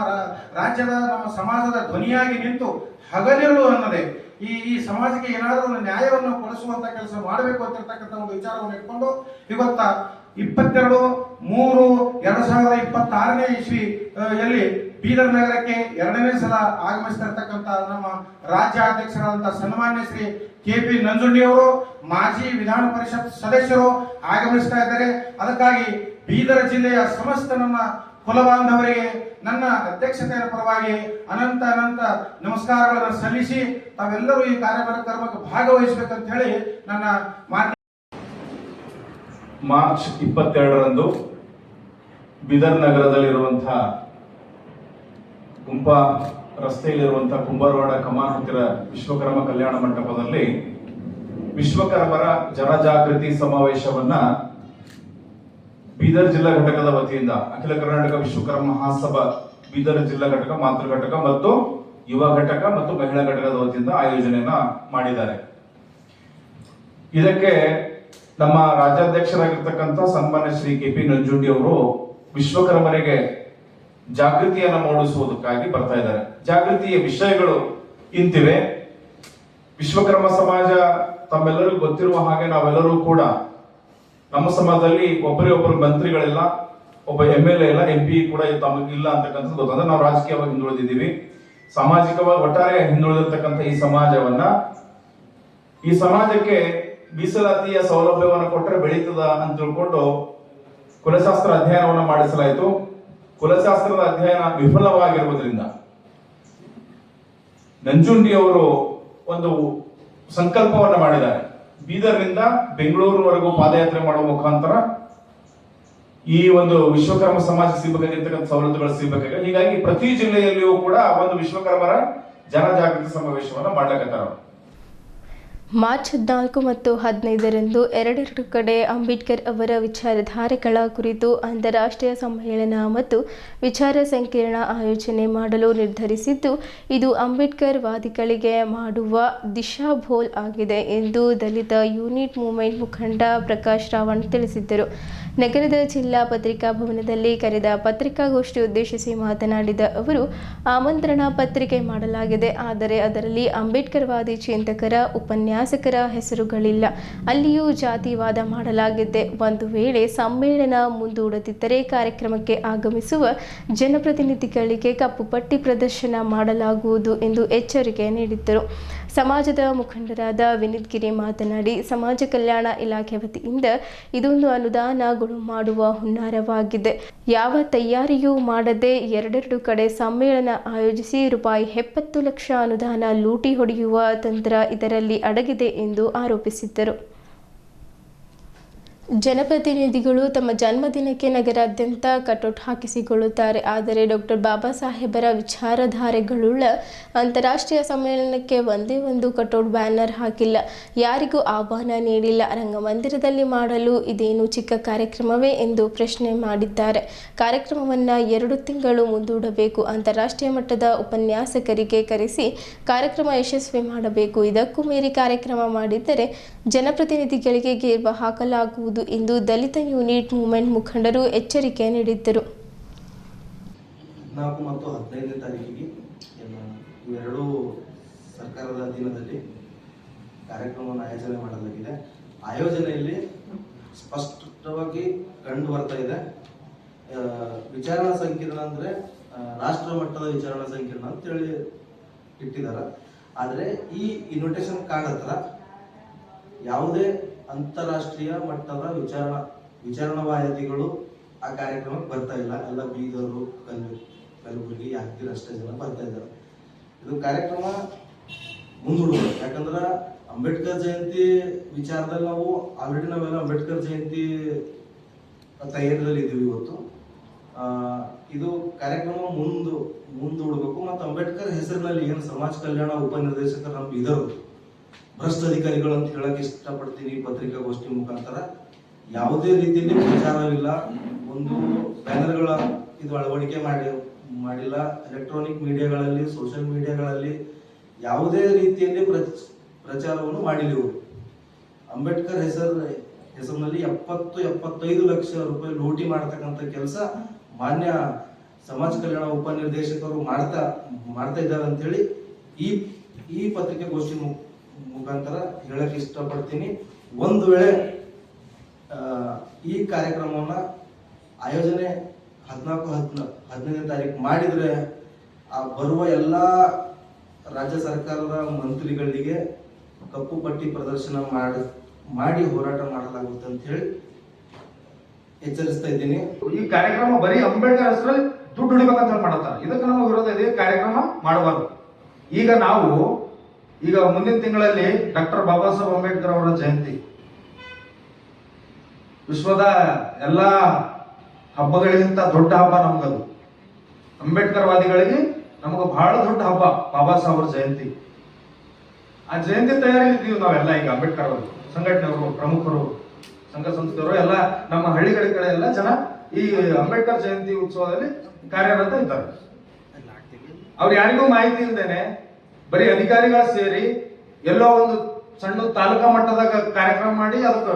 P: ರಾಜ್ಯದ ನಮ್ಮ ಸಮಾಜದ ಧ್ವನಿಯಾಗಿ ನಿಂತು ಹಗಲಿರುಳು ಅನ್ನದೆ ಈ ಸಮಾಜಕ್ಕೆ ಏನಾದ್ರೂ ಒಂದು ನ್ಯಾಯವನ್ನು ಕೊಡಿಸುವಂತ ಕೆಲಸ ಮಾಡಬೇಕು ಅಂತಿರ್ತಕ್ಕಂಥ ಒಂದು ವಿಚಾರವನ್ನು ಇಟ್ಕೊಂಡು ಇವತ್ತ 22/3/2026 ಇಸ್ವಿಯಲ್ಲಿ ಬೀದರ್ ನಗರಕ್ಕೆ 2ನೇ ಸಲ ಆಗಮಿಸ್ತಿರ್ತಕ್ಕಂಥ ನಮ್ಮ ರಾಜ್ಯಾಧ್ಯಕ್ಷರಾದಂತಹ ಸನ್ಮಾನ್ಯ ಶ್ರೀ KP ನಂಜುಂಡಿ ಅವರು, ಮಾಜಿ ವಿಧಾನ ಪರಿಷತ್ ಸದಸ್ಯರು ಆಗಮಿಸ್ತಾ ಇದ್ದಾರೆ. ಅದಕ್ಕಾಗಿ ಬೀದರ್ ಜಿಲ್ಲೆಯ ಸಮಸ್ತ ನಮ್ಮ ಕುಲ ಬಾಂಧವರಿಗೆ ನನ್ನ ಅಧ್ಯಕ್ಷತೆಯ ಪರವಾಗಿ ಅನಂತ ನಮಸ್ಕಾರಗಳನ್ನು ಸಲ್ಲಿಸಿ ತಾವೆಲ್ಲರೂ ಈ ಕಾರ್ಯಕ್ರಮಕ್ಕೆ ಭಾಗವಹಿಸಬೇಕಂತ ಹೇಳಿ ನನ್ನ
Q: ಮಾರ್ಚ್ 22ರಂದು ಬೀದರ್ ನಗರದಲ್ಲಿರುವಂತಹ ಗುಂಪಾ ರಸ್ತೆಯಲ್ಲಿರುವಂತಹ ಕುಂಬಾರವಾಡ ಕಮಾನ್ ಹತ್ತಿರ ವಿಶ್ವಕರ್ಮ ಕಲ್ಯಾಣ ಮಂಟಪದಲ್ಲಿ ವಿಶ್ವಕರ್ಮರ ಜನಜಾಗೃತಿ ಸಮಾವೇಶವನ್ನ ಬೀದರ್ ಜಿಲ್ಲಾ ಘಟಕದ ವತಿಯಿಂದ ಅಖಿಲ ಕರ್ನಾಟಕ ವಿಶ್ವಕರ್ಮ ಮಹಾಸಭಾ ಬೀದರ್ ಜಿಲ್ಲಾ ಘಟಕ, ಮಾತೃ ಘಟಕ ಮತ್ತು ಯುವ ಘಟಕ ಮತ್ತು ಮಹಿಳಾ ಘಟಕದ ವತಿಯಿಂದ ಆಯೋಜನೆಯನ್ನ ಮಾಡಿದ್ದಾರೆ. ಇದಕ್ಕೆ ನಮ್ಮ ರಾಜ್ಯಾಧ್ಯಕ್ಷರಾಗಿರ್ತಕ್ಕಂಥ ಸನ್ಮಾನ್ಯ ಶ್ರೀ KP ನಂಜುಂಡಿ ಅವರು ವಿಶ್ವಕರ್ಮರಿಗೆ ಜಾಗೃತಿಯನ್ನು ಮೂಡಿಸುವುದಕ್ಕಾಗಿ ಬರ್ತಾ ಇದ್ದಾರೆ. ಜಾಗೃತಿಯ ವಿಷಯಗಳು ಇಂತಿವೆ. ವಿಶ್ವಕರ್ಮ ಸಮಾಜ ತಮ್ಮೆಲ್ಲರಿಗೂ ಗೊತ್ತಿರುವ ಹಾಗೆ ನಾವೆಲ್ಲರೂ ಕೂಡ ನಮ್ಮ ಸಮಾಜದಲ್ಲಿ ಒಬ್ಬರು ಮಂತ್ರಿಗಳಿಲ್ಲ, ಒಬ್ಬ MLA ಇಲ್ಲ, MP ಕೂಡ ತಮಗಿಲ್ಲ ಅಂತಕ್ಕಂಥದ್ದು ಗೊತ್ತಂದ್ರೆ ನಾವು ರಾಜಕೀಯವಾಗಿ ಹಿಂದುಳಿದಿದ್ದೀವಿ. ಸಾಮಾಜಿಕವಾಗಿ ಒಟ್ಟಾರೆ ಹಿಂದುಳಿದಿರ್ತಕ್ಕಂಥ ಈ ಸಮಾಜಕ್ಕೆ ಮೀಸಲಾತಿಯ ಸೌಲಭ್ಯವನ್ನು ಕೊಟ್ಟರೆ ಬೆಳೀತದ ಅಂತ ತಿಳ್ಕೊಂಡು ಕುಲಶಾಸ್ತ್ರ ಅಧ್ಯಯನವನ್ನು ಮಾಡಿಸಲಾಯಿತು. ಕುಲಶಾಸ್ತ್ರದ ಅಧ್ಯಯನ ವಿಫಲವಾಗಿರುವುದರಿಂದ ನಂಜುಂಡಿ ಅವರು ಒಂದು ಸಂಕಲ್ಪವನ್ನ ಮಾಡಿದ್ದಾರೆ. ಬೀದರ್ನಿಂದ ಬೆಂಗಳೂರಿನವರೆಗೂ ಪಾದಯಾತ್ರೆ ಮಾಡುವ ಮುಖಾಂತರ ಈ ಒಂದು ವಿಶ್ವಕರ್ಮ ಸಮಾಜ ಸಿಗಬೇಕಾಗಿರ್ತಕ್ಕಂಥ ಸವಲತ್ತುಗಳು ಸಿಗಬೇಕಾಗ, ಹೀಗಾಗಿ ಪ್ರತಿ ಜಿಲ್ಲೆಯಲ್ಲಿಯೂ ಕೂಡ ಒಂದು ವಿಶ್ವಕರ್ಮರ ಜನಜಾಗೃತಿ ಸಮಾವೇಶವನ್ನ ಮಾಡ್ಲಕತ್ತಾರ.
A: ಮಾರ್ಚ್ 14 ಮತ್ತು 15ರಂದು ಎರಡೆರಡು ಕಡೆ ಅಂಬೇಡ್ಕರ್ ಅವರ ವಿಚಾರಧಾರೆಗಳ ಕುರಿತು ಅಂತಾರಾಷ್ಟ್ರೀಯ ಸಮ್ಮೇಳನ ಮತ್ತು ವಿಚಾರ ಸಂಕಿರಣ ಆಯೋಜನೆ ಮಾಡಲು ನಿರ್ಧರಿಸಿದ್ದು, ಇದು ಅಂಬೇಡ್ಕರ್ ವಾದಿಗಳಿಗೆ ಮಾಡುವ ದಿಶಾಬೋಲ್ ಆಗಿದೆ ಎಂದು ದಲಿತ ಯೂನಿಟ್ ಮೂವ್ಮೆಂಟ್ ಮುಖಂಡ ಪ್ರಕಾಶ್ ರಾವಣ್ ತಿಳಿಸಿದ್ದರು. ನಗರದ ಜಿಲ್ಲಾ ಪತ್ರಿಕಾ ಭವನದಲ್ಲಿ ಕರೆದ ಪತ್ರಿಕಾಗೋಷ್ಠಿ ಉದ್ದೇಶಿಸಿ ಮಾತನಾಡಿದ ಅವರು, ಆಮಂತ್ರಣ ಪತ್ರಿಕೆ ಮಾಡಲಾಗಿದೆ, ಆದರೆ ಅದರಲ್ಲಿ ಅಂಬೇಡ್ಕರ್ವಾದಿ ಚಿಂತಕರ ಉಪನ್ಯಾಸಕರ ಹೆಸರುಗಳಿಲ್ಲ. ಅಲ್ಲಿಯೂ ಜಾತಿವಾದ ಮಾಡಲಾಗಿದೆ. ಒಂದು ವೇಳೆ ಸಮ್ಮೇಳನ ಮುಂದೂಡದಿದ್ದರೆ ಕಾರ್ಯಕ್ರಮಕ್ಕೆ ಆಗಮಿಸುವ ಜನಪ್ರತಿನಿಧಿಗಳಿಗೆ ಕಪ್ಪು ಪಟ್ಟಿ ಪ್ರದರ್ಶನ ಮಾಡಲಾಗುವುದು ಎಂದು ಎಚ್ಚರಿಕೆ ನೀಡಿದ್ದರು. ಸಮಾಜದ ಮುಖಂಡರಾದ ವಿನೀತ್ ಗಿರಿ ಮಾತನಾಡಿ, ಸಮಾಜ ಕಲ್ಯಾಣ ಇಲಾಖೆ ವತಿಯಿಂದ ಇದೊಂದು ಅನುದಾನ ಮಾಡುವ ಹುನ್ನಾರವಾಗಿದೆ. ಯಾವ ತಯಾರಿಯೂ ಮಾಡದೆ ಎರಡೆರಡು ಕಡೆ ಸಮ್ಮೇಳನ ಆಯೋಜಿಸಿ ₹70 ಲಕ್ಷ ಅನುದಾನ ಲೂಟಿ ಹೊಡೆಯುವ ತಂತ್ರ ಇದರಲ್ಲಿ ಅಡಗಿದೆ ಎಂದು ಆರೋಪಿಸಿದ್ದರು. ಜನಪ್ರತಿನಿಧಿಗಳು ತಮ್ಮ ಜನ್ಮದಿನಕ್ಕೆ ನಗರಾದ್ಯಂತ ಕಟೌಟ್ ಹಾಕಿಸಿಕೊಳ್ಳುತ್ತಾರೆ. ಆದರೆ ಡಾಕ್ಟರ್ ಬಾಬಾ ಸಾಹೇಬರ ವಿಚಾರಧಾರೆಗಳುಳ್ಳ ಅಂತಾರಾಷ್ಟ್ರೀಯ ಸಮ್ಮೇಳನಕ್ಕೆ ಒಂದೇ ಒಂದು ಕಟೌಟ್ ಬ್ಯಾನರ್ ಹಾಕಿಲ್ಲ, ಯಾರಿಗೂ ಆಹ್ವಾನ ನೀಡಿಲ್ಲ. ರಂಗಮಂದಿರದಲ್ಲಿ ಮಾಡಲು ಇದೇನು ಚಿಕ್ಕ ಕಾರ್ಯಕ್ರಮವೇ ಎಂದು ಪ್ರಶ್ನೆ ಮಾಡಿದ್ದಾರೆ. ಕಾರ್ಯಕ್ರಮವನ್ನು 2 ತಿಂಗಳು ಮುಂದೂಡಬೇಕು. ಅಂತಾರಾಷ್ಟ್ರೀಯ ಮಟ್ಟದ ಉಪನ್ಯಾಸಕರಿಗೆ ಕರೆಸಿ ಕಾರ್ಯಕ್ರಮ ಯಶಸ್ವಿ ಮಾಡಬೇಕು. ಇದಕ್ಕೂ ಮೀರಿ ಕಾರ್ಯಕ್ರಮ ಮಾಡಿದ್ದರೆ ಜನಪ್ರತಿನಿಧಿಗಳಿಗೆ ಗೇರ್ವ ಹಾಕಲಾಗುವುದು ಎಂದು ದಲಿತ ಯೂನಿಟ್ ಮೂವ್ಮೆಂಟ್ ಮುಖಂಡರು ಎಚ್ಚರಿಕೆ ನೀಡಿದ್ದರು.
R: 14 ಮತ್ತು 15ನೇ ತಾರೀಕಿಗೆ ಇವೆರಡೂ ಸರ್ಕಾರದ ಅಧೀನದಲ್ಲಿ ಕಾರ್ಯಕ್ರಮವನ್ನು ಆಯೋಜನೆ ಮಾಡಲಾಗಿದೆ. ಆಯೋಜನೆಯಲ್ಲಿ ಸ್ಪಷ್ಟವಾಗಿ ಕಂಡು ಬರ್ತಾ ಇದೆ, ವಿಚಾರಣಾ ಸಂಕೀರ್ಣ ಅಂದರೆ ರಾಷ್ಟ್ರ ಮಟ್ಟದ ವಿಚಾರಣಾ ಸಂಕೀರ್ಣ ಅಂತೇಳಿ ಇಟ್ಟಿದ್ದಾರೆ. ಆದರೆ ಈ ಇನ್ವಿಟೇಷನ್ ಕಾರ್ಡ್ ಹತ್ರ ಯಾವುದೇ ಅಂತಾರಾಷ್ಟ್ರೀಯ ಮಟ್ಟದ ವಿಚಾರಣಾವಾದಿಗಳು ಆ ಕಾರ್ಯಕ್ರಮಕ್ಕೆ ಬರ್ತಾ ಇಲ್ಲ. ಎಲ್ಲ ಬೀದರು, ಕಲಬುರಗಿ, ಯಾದಗಿರಿ ಅಷ್ಟೇ ಜನ ಬರ್ತಾ ಇದ್ದಾರೆ. ಇದು ಕಾರ್ಯಕ್ರಮ ಮುಂದೂಡಬೇಕು. ಯಾಕಂದ್ರೆ ಅಂಬೇಡ್ಕರ್ ಜಯಂತಿ ವಿಚಾರದಲ್ಲಿ ನಾವು ಆಲ್ರೆಡಿ ನಾವೆಲ್ಲ ಅಂಬೇಡ್ಕರ್ ಜಯಂತಿ ತಯಾರಿಯಲ್ಲಿ ಇದ್ದೀವಿ ಇವತ್ತು. ಇದು ಕಾರ್ಯಕ್ರಮ ಮುಂದೂಡಬೇಕು. ಮತ್ತು ಅಂಬೇಡ್ಕರ್ ಹೆಸರಿನಲ್ಲಿ ಏನು ಸಮಾಜ ಕಲ್ಯಾಣ ಉಪನಿರ್ದೇಶಕರು ನಮ್ಮ ಇದರು ಭ್ರಷ್ಟ ಅಧಿಕಾರಿಗಳು ಅಂತ ಹೇಳಕ್ ಇಷ್ಟಪಡ್ತೀನಿ. ಪತ್ರಿಕಾಗೋಷ್ಠಿ ಮುಖಾಂತರ ಯಾವುದೇ ರೀತಿಯಲ್ಲಿ ಪ್ರಚಾರವಿಲ್ಲ. ಒಂದು ಬ್ಯಾನರ್ಗಳ ಇದು ಅಳವಡಿಕೆ ಮಾಡಿಲ್ಲ. ಎಲೆಕ್ಟ್ರಾನಿಕ್ ಮೀಡಿಯಾಗಳಲ್ಲಿ, ಸೋಷಿಯಲ್ ಮೀಡಿಯಾಗಳಲ್ಲಿ ಯಾವುದೇ ರೀತಿಯಲ್ಲಿ ಪ್ರಚಾರವನ್ನು ಮಾಡಿಲ್ಲ. ಇವರು ಅಂಬೇಡ್ಕರ್ ಹೆಸರಿನಲ್ಲಿ 70-75 ಲಕ್ಷ ರೂಪಾಯಿ ಲೂಟಿ ಮಾಡತಕ್ಕಂಥ ಕೆಲಸ ಮಾನ್ಯ ಸಮಾಜ ಕಲ್ಯಾಣ ಉಪನಿರ್ದೇಶಕರು ಮಾಡ್ತಾ ಇದ್ದಾರೆ ಅಂತ ಹೇಳಿ ಈ ಪತ್ರಿಕಾಗೋಷ್ಠಿ ಮುಖಾಂತರ ಹೇಳಕ್ ಇಷ್ಟಪಡ್ತೀನಿ. ಒಂದು ವೇಳೆ ಈ ಕಾರ್ಯಕ್ರಮವನ್ನ ಆಯೋಜನೆ 14-15ನೇ ತಾರೀಕು ಮಾಡಿದ್ರೆ ಆ ಬರುವ ಎಲ್ಲ ರಾಜ್ಯ ಸರ್ಕಾರದ ಮಂತ್ರಿಗಳಿಗೆ ಕಪ್ಪು ಪಟ್ಟಿ ಪ್ರದರ್ಶನ ಮಾಡಿ ಹೋರಾಟ ಮಾಡಲಾಗುತ್ತೆ ಅಂತ ಹೇಳಿ ಎಚ್ಚರಿಸ್ತಾ ಇದ್ದೀನಿ.
Q: ಈ ಕಾರ್ಯಕ್ರಮ ಬರೀ ಅಂಬೇಡ್ಕರ್ ಹೆಸರಲ್ಲಿ ದುಡ್ಡು ಹೊಡಿಬೇಕಂತ ಮಾಡತ್ತಾರೆ. ಇದಕ್ಕೆ ನಮ್ಮ ವಿರೋಧ ಇದೆ. ಕಾರ್ಯಕ್ರಮ ಮಾಡಬಾರ್ದು. ಈಗ ಮುಂದಿನ ತಿಂಗಳಲ್ಲಿ ಡಾಕ್ಟರ್ ಬಾಬಾ ಸಾಹೇಬ್ ಅಂಬೇಡ್ಕರ್ ಅವರ ಜಯಂತಿ. ವಿಶ್ವದ ಎಲ್ಲಾ ಹಬ್ಬಗಳಿಗಿಂತ ದೊಡ್ಡ ಹಬ್ಬ ನಮಗದು. ಅಂಬೇಡ್ಕರ್ ವಾದಿಗಳಿಗೆ ನಮಗೆ ಬಹಳ ದೊಡ್ಡ ಹಬ್ಬ ಬಾಬಾ ಸಾಹೇಬ್ ಅವರ ಜಯಂತಿ. ಆ ಜಯಂತಿ ತಯಾರಿಯಲ್ಲಿ ಇದ್ದೀವಿ ನಾವೆಲ್ಲ. ಈಗ ಅಂಬೇಡ್ಕರ್ ಅವರು ಸಂಘಟನೆಯವರು, ಪ್ರಮುಖರು, ಸಂಘ ಸಂಸ್ಥೆಯವರು ಎಲ್ಲ ನಮ್ಮ ಹಳ್ಳಿಗಳ ಕಡೆ ಎಲ್ಲ ಜನ ಈ ಅಂಬೇಡ್ಕರ್ ಜಯಂತಿ ಉತ್ಸವದಲ್ಲಿ ಕಾರ್ಯರತ ಇದ್ದಾರೆ. ಅವ್ರು ಯಾರಿಗೂ ಮಾಹಿತಿ ಇಲ್ದೇನೆ ಬರೀ ಅಧಿಕಾರಿಗಳ ಸೇರಿ ಎಲ್ಲೋ ಒಂದು ಸಣ್ಣ ತಾಲೂಕಾ ಮಟ್ಟದ ಕಾರ್ಯಕ್ರಮ ಮಾಡಿ ಅದಕ್ಕೆ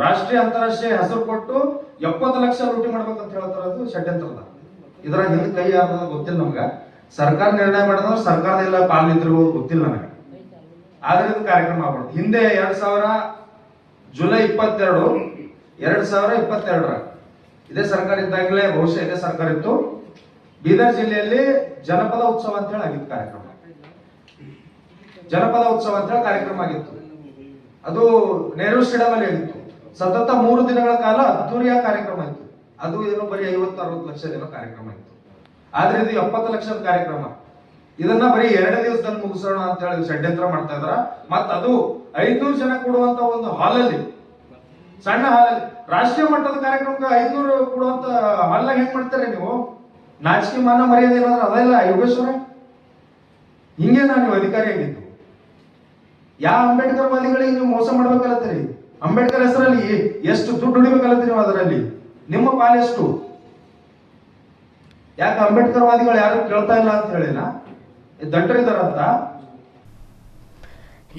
Q: ರಾಷ್ಟ್ರೀಯ ಅಂತಾರಾಷ್ಟ್ರೀಯ ಹೆಸರು ಕೊಟ್ಟು 70 ಲಕ್ಷ ಲೂಟಿ ಮಾಡ್ಬೇಕಂತ ಹೇಳ್ತಾರದು ಷಡ್ಯಂತ್ರದ. ಇದರ ಹಿಂದೆ ಕೈ ಯಾರದ ಗೊತ್ತಿಲ್ಲ ನಮ್ಗೆ. ಸರ್ಕಾರ ನಿರ್ಣಯ ಮಾಡಿದ್ರೆ ಸರ್ಕಾರದ ಎಲ್ಲ ಪಾಲಿದ್ದಿರ್ಬೋದು, ಗೊತ್ತಿಲ್ಲ ನನಗೆ. ಆದ್ರೆ ಇದು ಕಾರ್ಯಕ್ರಮ ಆಗ್ಬಾರ್ದು. ಹಿಂದೆ 2000 ಜುಲೈ 22, 2022 ಇದೇ ಸರ್ಕಾರ ಇದ್ದಾಗಲೇ, ಬಹುಶಃ ಇದೇ ಸರ್ಕಾರ ಇತ್ತು, ಬೀದರ್ ಜಿಲ್ಲೆಯಲ್ಲಿ ಜನಪದ ಉತ್ಸವ ಅಂತ ಹೇಳಿ ಆಗಿತ್ತು ಕಾರ್ಯಕ್ರಮ. ಜನಪದ ಉತ್ಸವ ಅಂತ ಹೇಳಿ ಕಾರ್ಯಕ್ರಮ ಆಗಿತ್ತು. ಅದು ನೆಹರು ಸ್ಟೇಡಿಯಂ ಅಲ್ಲಿ ಆಗಿತ್ತು. ಸತತ 3 ದಿನಗಳ ಕಾಲ ಅದ್ದೂರಿಯ ಕಾರ್ಯಕ್ರಮ ಇತ್ತು. ಅದು ಏನೋ ಬರೀ 50-60 ಲಕ್ಷ ಜನ ಕಾರ್ಯಕ್ರಮ ಇತ್ತು. ಆದ್ರೆ ಇದು 70 ಲಕ್ಷದ ಕಾರ್ಯಕ್ರಮ. ಇದನ್ನ ಬರೀ 2 ದಿವಸದಲ್ಲಿ ಮುಗಿಸೋಣ ಅಂತ ಹೇಳಿ ಷಡ್ಯಂತ್ರ ಮಾಡ್ತಾ ಇದಾರ. ಮತ್ತ ಅದು 500 ಜನ ಕೊಡುವಂತ ಒಂದು ಹಾಲಲ್ಲಿ, ಸಣ್ಣ ಹಾಲಲ್ಲಿ, ರಾಷ್ಟ್ರೀಯ ಮಟ್ಟದ ಕಾರ್ಯಕ್ರಮಕ್ಕೆ 500 ಕೊಡುವಂತ ಹಾಲ್ನಾಗ ಹೆಂಗ್ ಮಾಡ್ತಾರೆ ನೀವು? ನಾಚಿಕೆ ಮಾನ ಮರ್ಯಾದೆ ಏನಾದ್ರೆ ಅದೆಲ್ಲ ಯೋಗೇಶ್ವರ. ಹಿಂಗೆ ನೀವು ಅಧಿಕಾರಿ ಆಗಿದ್ದು. ಯಾವ ಅಂಬೇಡ್ಕರ್ ವಾದಿಗಳಿಗೆ ನೀವು ಮೋಸ ಮಾಡ್ಬೇಕಲ್ಲತ್ತೀರಿ? ಅಂಬೇಡ್ಕರ್ ಹೆಸರಲ್ಲಿ ಎಷ್ಟು ದುಡ್ಡು ಹೊಡಿಬೇಕಲ್ಲತ್ತೀರಿ ನೀವು? ಅದರಲ್ಲಿ ನಿಮ್ಮ ಪಾಲೆಷ್ಟು? ಯಾಕೆ ಅಂಬೇಡ್ಕರ್ ವಾದಿಗಳು ಯಾರು ಕೇಳ್ತಾ ಇಲ್ಲ ಅಂತ ಹೇಳಿನ ದಡ್ಡರಿದಾರಂತ?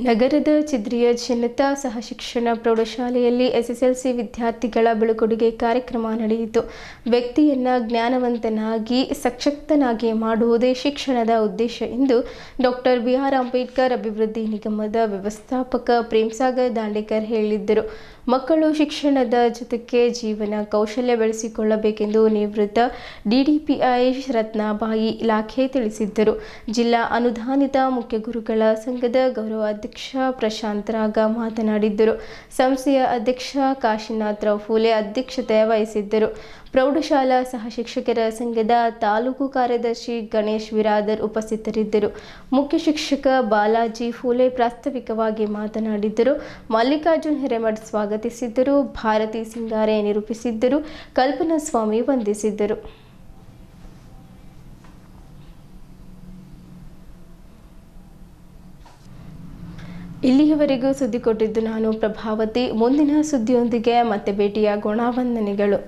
A: ನಗರದ ಚಿದ್ರಿಯ ಜನತಾ ಸಹ ಶಿಕ್ಷಣ ಪ್ರೌಢಶಾಲೆಯಲ್ಲಿ ಎಸ್ಎಸ್ಎಲ್ಸಿ ವಿದ್ಯಾರ್ಥಿಗಳ ಬೀಳ್ಕೊಡುಗೆ ಕಾರ್ಯಕ್ರಮ ನಡೆಯಿತು. ವ್ಯಕ್ತಿಯನ್ನು ಜ್ಞಾನವಂತನಾಗಿ ಸಶಕ್ತನಾಗಿ ಮಾಡುವುದೇ ಶಿಕ್ಷಣದ ಉದ್ದೇಶ ಎಂದು ಡಾಕ್ಟರ್ ಬಿಆರ್ ಅಂಬೇಡ್ಕರ್ ಅಭಿವೃದ್ಧಿ ನಿಗಮದ ವ್ಯವಸ್ಥಾಪಕ ಪ್ರೇಮ್ಸಾಗರ್ ದಾಂಡೇಕರ್ ಹೇಳಿದ್ದರು. ಮಕ್ಕಳು ಶಿಕ್ಷಣದ ಜೊತೆಗೆ ಜೀವನ ಕೌಶಲ್ಯ ಬೆಳೆಸಿಕೊಳ್ಳಬೇಕೆಂದು ನಿವೃತ್ತ ಡಿಡಿಪಿಐ ರತ್ನಾಬಾಯಿ ಇಲಾಖೆ ತಿಳಿಸಿದ್ದರು. ಜಿಲ್ಲಾ ಅನುದಾನಿತ ಮುಖ್ಯ ಗುರುಗಳ ಸಂಘದ ಗೌರವ ಅಧ್ಯಕ್ಷ ಪ್ರಶಾಂತ್ ರಾಗ ಮಾತನಾಡಿದ್ದರು. ಸಂಸ್ಥೆಯ ಅಧ್ಯಕ್ಷ ಕಾಶಿನಾಥರಾವ್ ಫೂಲೆ ಅಧ್ಯಕ್ಷತೆ ವಹಿಸಿದ್ದರು. ಪ್ರೌಢಶಾಲಾ ಸಹ ಶಿಕ್ಷಕರ ಸಂಘದ ತಾಲೂಕು ಕಾರ್ಯದರ್ಶಿ ಗಣೇಶ್ ವಿರಾದರ್ ಉಪಸ್ಥಿತರಿದ್ದರು. ಮುಖ್ಯ ಶಿಕ್ಷಕ ಬಾಲಾಜಿ ಫೂಲೆ ಪ್ರಾಸ್ತಾವಿಕವಾಗಿ ಮಾತನಾಡಿದ್ದರು. ಮಲ್ಲಿಕಾರ್ಜುನ್ ಹಿರೇಮಠ್ ಸ್ವಾಗತಿಸಿದ್ದರು. ಭಾರತಿ ಸಿಂಗಾರೆ ನಿರೂಪಿಸಿದ್ದರು. ಕಲ್ಪನಾ ಸ್ವಾಮಿ ವಂದಿಸಿದ್ದರು. ಇಲ್ಲಿಯವರೆಗೂ ಸುದ್ದಿ ಕೊಟ್ಟಿದ್ದು ನಾನು ಪ್ರಭಾವತಿ. ಮುಂದಿನ ಸುದ್ದಿಯೊಂದಿಗೆ ಮತ್ತೆ ಭೇಟಿಯಾಗೋಣ. ವಂದನೆಗಳು.